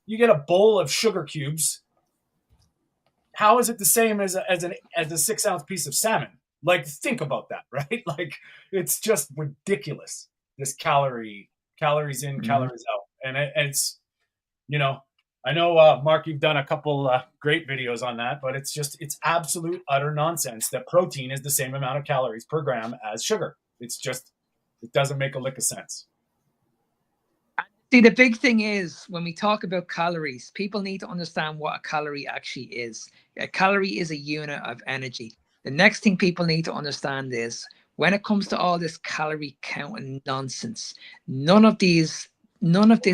you get a bowl of sugar cubes. How is it the same as a 6-ounce piece of salmon? Like, think about that, right? Like, it's just ridiculous. This calories in, calories out, and it's, you know. I know, Mark, you've done a couple great videos on that, but it's absolute utter nonsense that protein is the same amount of calories per gram as sugar. It doesn't make a lick of sense. See, the big thing is, when we talk about calories, people need to understand what a calorie actually is. A calorie is a unit of energy. The next thing people need to understand is, when it comes to all this calorie counting nonsense, none of this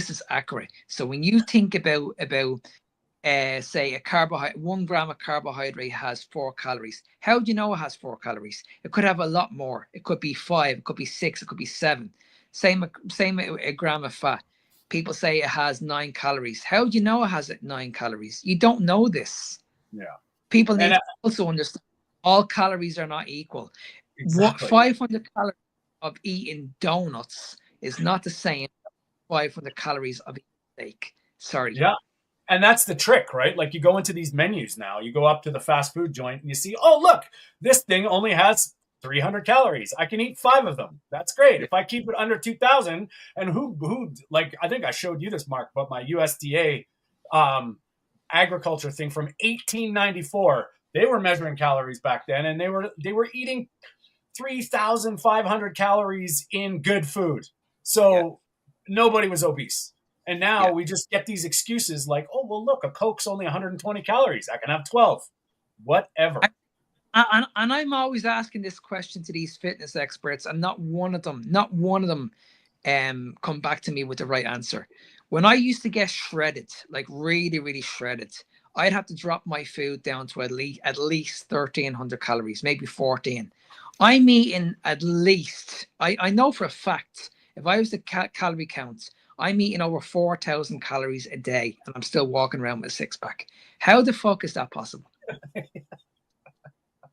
is accurate. So when you think about say a carbohydrate, 1 gram of carbohydrate has 4 calories. How do you know it has 4 calories? It could have a lot more. It could be 5, it could be 6, it could be 7. Same a gram of fat. People say it has 9 calories. How do you know it has 9 calories? You don't know this. Yeah. People need to also understand all calories are not equal. Exactly. 500 calories of eating donuts is not the same 500 calories of steak. Sorry. Yeah. And that's the trick, right? Like, you go into these menus now, you go up to the fast food joint and you see, oh, look, this thing only has 300 calories. I can eat 5 of them. That's great. If I keep it under 2,000, and who like, I think I showed you this, Mark, but my USDA agriculture thing from 1894, they were measuring calories back then, and they were eating 3,500 calories in good food. So nobody was obese. And now we just get these excuses like, oh, well, look, a Coke's only 120 calories. I can have 12. Whatever. And I'm always asking this question to these fitness experts, and not one of them come back to me with the right answer. When I used to get shredded, like really, really shredded, I'd have to drop my food down to at least 1,300 calories, maybe 14. I'm eating at least, I know for a fact, if I was to calorie count, I'm eating over 4,000 calories a day, and I'm still walking around with a 6-pack. How the fuck is that possible?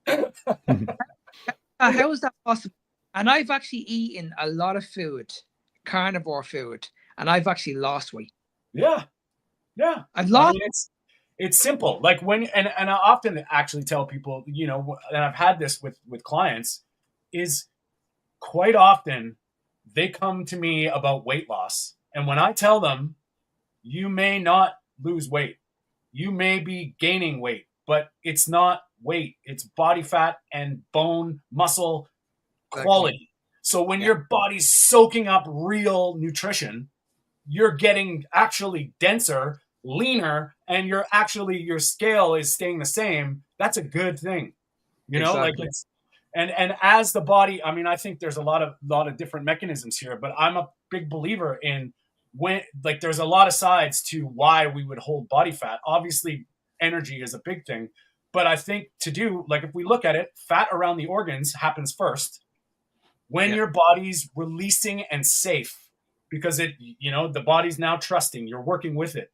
How is that possible? And I've actually eaten a lot of food, carnivore food, and I've actually lost weight. Yeah. I've lost. I mean, it's simple. Like and I often actually tell people, you know, and I've had this with clients, is quite often they come to me about weight loss. And when I tell them, you may not lose weight, you may be gaining weight, but it's not weight, it's body fat and bone muscle quality. Exactly. So when your body's soaking up real nutrition, you're getting actually denser, leaner, and your scale is staying the same. That's a good thing. You know, like it's, and as the body, I mean, I think there's a lot of different mechanisms here, but I'm a big believer in when, like, there's a lot of sides to why we would hold body fat. Obviously, energy is a big thing, but I think if we look at it, fat around the organs happens first when your body's releasing and safe, because the body's now trusting, you're working with it.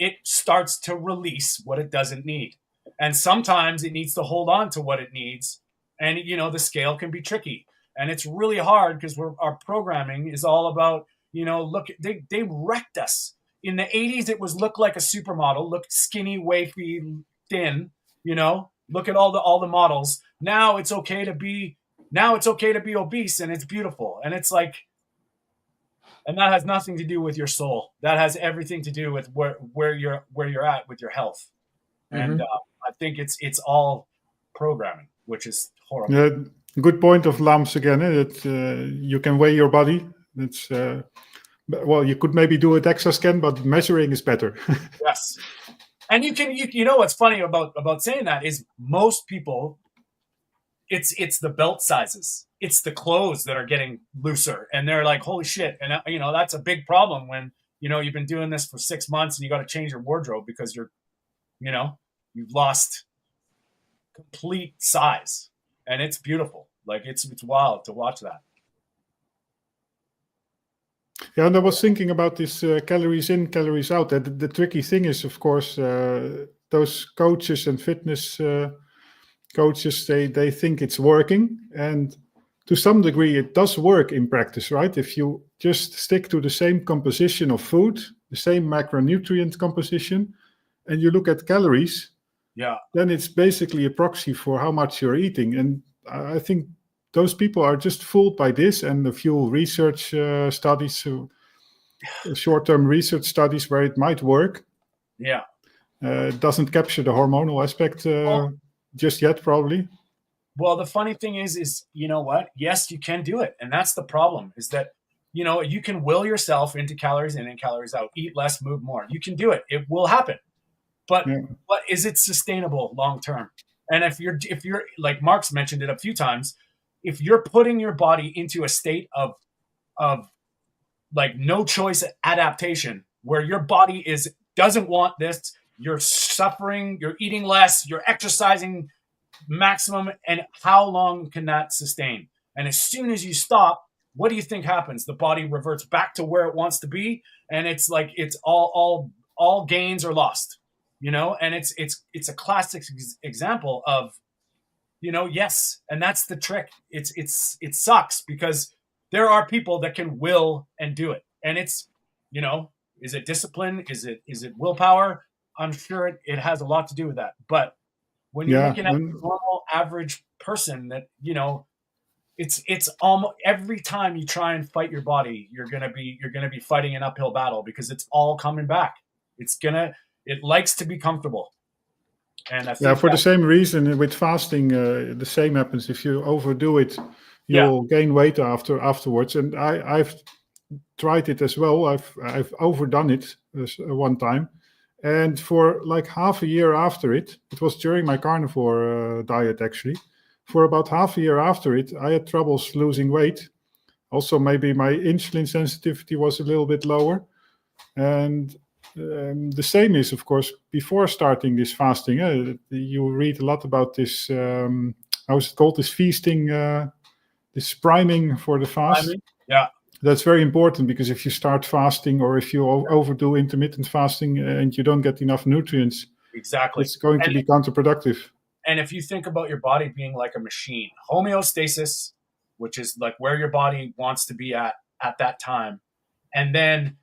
It starts to release what it doesn't need. And sometimes it needs to hold on to what it needs. And, the scale can be tricky. And it's really hard because our programming is all about, look, they wrecked us. In the 80s, it was look like a supermodel, look skinny, wafy, thin, look at all the models. Now it's okay to be obese, and it's beautiful. And it's like, and that has nothing to do with your soul. That has everything to do with where you're at with your health. And I think it's all programming, which is horrible. Yeah, good point of Lams again. That you can weigh your body. It's well, you could maybe do a DEXA scan, but measuring is better. Yes, and you know what's funny about saying that is most people, it's the belt sizes, it's the clothes that are getting looser, and they're like, holy shit. And that's a big problem when you've been doing this for 6 months and you got to change your wardrobe because you've lost complete size. And it's beautiful. Like it's wild to watch that. Yeah, and I was thinking about this calories in, calories out. The tricky thing is, of course, those coaches and fitness coaches, they think it's working, and to some degree it does work in practice, right? If you just stick to the same composition of food, the same macronutrient composition, and you look at calories, then it's basically a proxy for how much you're eating. And I think those people are just fooled by this and a few research studies, short-term research studies where it might work. It doesn't capture the hormonal aspect just yet, probably. Well, the funny thing is, you know what? Yes, you can do it. And that's the problem, is that, you can will yourself into calories in and calories out, eat less, move more. You can do it. It will happen. But what is it sustainable long-term? And if you're like Mark's mentioned it a few times, if you're putting your body into a state of like no choice adaptation, where your body doesn't want this, you're suffering, you're eating less, you're exercising maximum, and how long can that sustain? And as soon as you stop, what do you think happens? The body reverts back to where it wants to be, and it's like it's all gains are lost, and it's a classic example of, yes, and that's the trick. It sucks because there are people that can will and do it, and it's, is it discipline? Is it willpower? I'm sure it has a lot to do with that. When you're looking at a normal average person, that it's almost every time you try and fight your body, you're gonna be fighting an uphill battle because it's all coming back. It likes to be comfortable. And I think for the same reason with fasting, the same happens. If you overdo it, you'll gain weight afterwards. And I've tried it as well. I've overdone it one time. And for like half a year after it was during my carnivore diet actually. For about half a year after it, I had troubles losing weight. Also, maybe my insulin sensitivity was a little bit lower. And the same is, of course, before starting this fasting. You read a lot about this, how is it called? This feasting, this priming for the fast. Priming? Yeah. That's very important, because if you start fasting or if you overdo intermittent fasting and you don't get enough nutrients, exactly, it's going to be counterproductive. And if you think about your body being like a machine, homeostasis, which is like where your body wants to be at that time, and then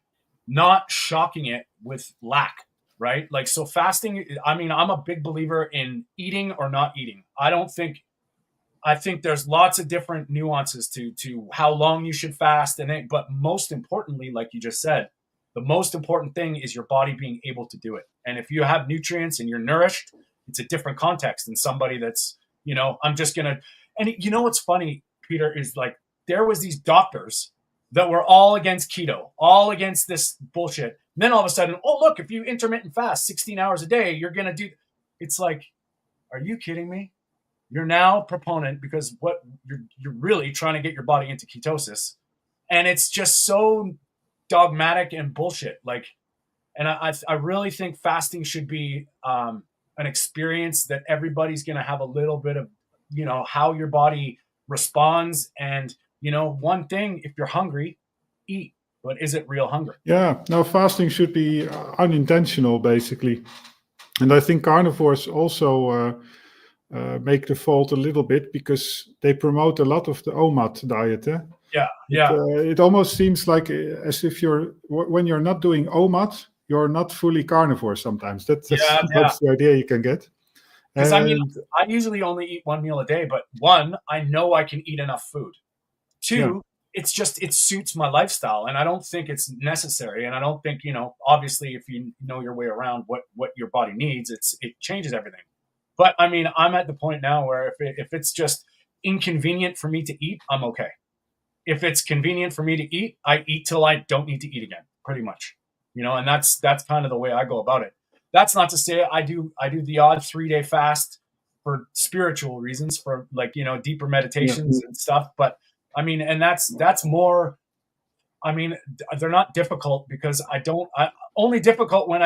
not shocking it with lack, right? Like, so fasting, I mean, I'm a big believer in eating or not eating. I think there's lots of different nuances to how long you should fast, but most importantly, like you just said, the most important thing is your body being able to do it. And if you have nutrients and you're nourished, it's a different context than somebody that's, I'm just gonna. And what's funny, Peter, is like there was these doctors that were all against keto, all against this bullshit. And then all of a sudden, oh look, if you intermittent fast 16 hours a day, you're gonna do. It's like, are you kidding me? You're now a proponent because what you're really trying to get your body into ketosis, and it's just so dogmatic and bullshit. Like, and I really think fasting should be an experience that everybody's going to have a little bit of, how your body responds. And one thing, if you're hungry, eat. But is it real hunger? Yeah, no, fasting should be unintentional, basically. And I think carnivores also make the fault a little bit because they promote a lot of the OMAD diet. Yeah. It almost seems like as if when you're not doing OMAD, you're not fully carnivore sometimes. That's the idea you can get. Because I usually only eat one meal a day, but one, I know I can eat enough food. Two, it's just, it suits my lifestyle, and I don't think it's necessary. And I don't think, obviously if you know your way around what your body needs, it changes everything. But I mean, I'm at the point now where if it's just inconvenient for me to eat, I'm okay. If it's convenient for me to eat, I eat till I don't need to eat again, pretty much. And that's kind of the way I go about it. That's not to say I do the odd 3-day fast for spiritual reasons, for like, deeper meditations and stuff. But I mean, and that's more, I mean, they're not difficult because only difficult when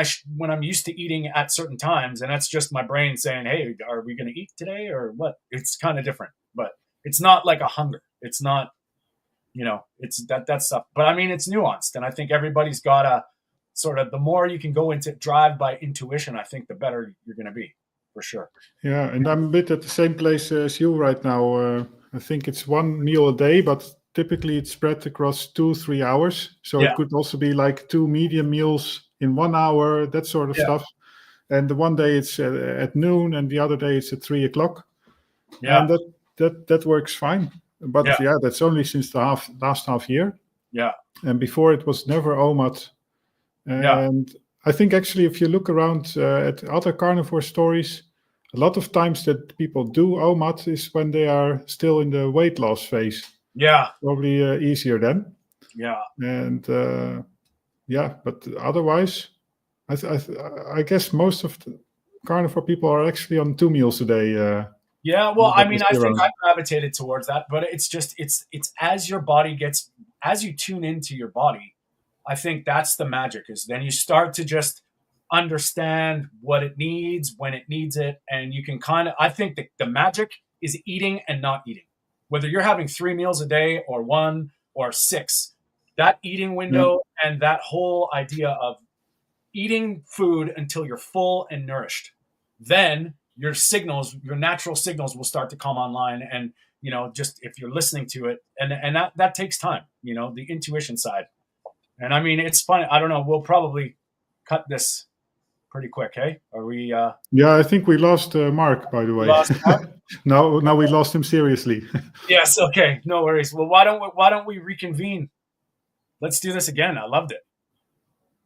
I'm used to eating at certain times. And that's just my brain saying, hey, are we going to eat today or what? It's kind of different, but it's not like a hunger. It's not, it's that stuff. But I mean, it's nuanced. And I think everybody's got a sort of, the more you can go into drive by intuition, I think the better you're going to be, for sure. Yeah. And I'm a bit at the same place as you right now. I think it's one meal a day, but typically it's spread across 2-3 hours. So it could also be like 2 medium meals in 1 hour, that sort of stuff. And the one day it's at noon and the other day it's at 3 o'clock. Yeah. And that works fine. But that's only since the last half year. Yeah. And before it was never OMAD. And I think actually if you look around at other carnivore stories, a lot of times that people do OMAD is when they are still in the weight loss phase. Yeah. Probably easier then. Yeah. And but otherwise, I guess most of the carnivore people are actually on 2 meals a day. Well, I mean, I think I gravitated towards that, but it's just, it's as your body as you tune into your body, I think that's the magic, is then you start to just understand what it needs, when it needs it. And you can I think the magic is eating and not eating. Whether you're having 3 meals a day or 1 or 6, that eating window and that whole idea of eating food until you're full and nourished, then your natural signals will start to come online. And, just if you're listening to it, and that takes time, the intuition side. And I mean, it's funny. I don't know. We'll probably cut this pretty quick. Hey, are we? Yeah, I think we lost Mark, by the way. Lost Mark? Now we lost him seriously. Yes. Okay. No worries. Well, why don't we reconvene? Let's do this again. I loved it.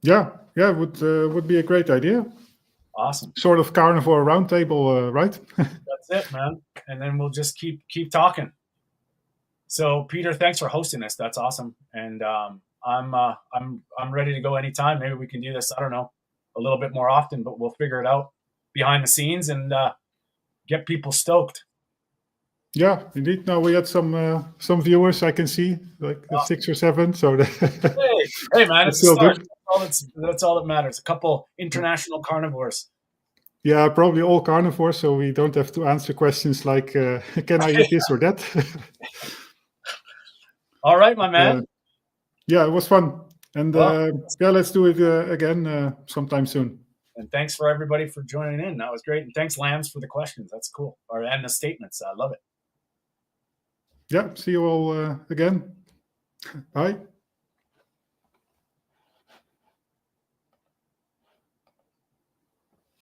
Yeah. Would be a great idea. Awesome. Sort of carnivore roundtable, right? That's it, man. And then we'll just keep talking. So, Peter, thanks for hosting this. That's awesome. And I'm ready to go anytime. Maybe we can do this, I don't know, a little bit more often, but we'll figure it out behind the scenes and get people stoked. Yeah, indeed. Now we had some viewers, I can see, like 6 or 7. So hey man, it's still good. That's all that matters. A couple international carnivores. Yeah, probably all carnivores, so we don't have to answer questions like, can I eat this or that? All right, my man. Yeah, it was fun. And let's do it again sometime soon. And thanks for everybody for joining in. That was great. And thanks, Lambs, for the questions. That's cool. And the statements. I love it. Yeah, see you all again. Bye.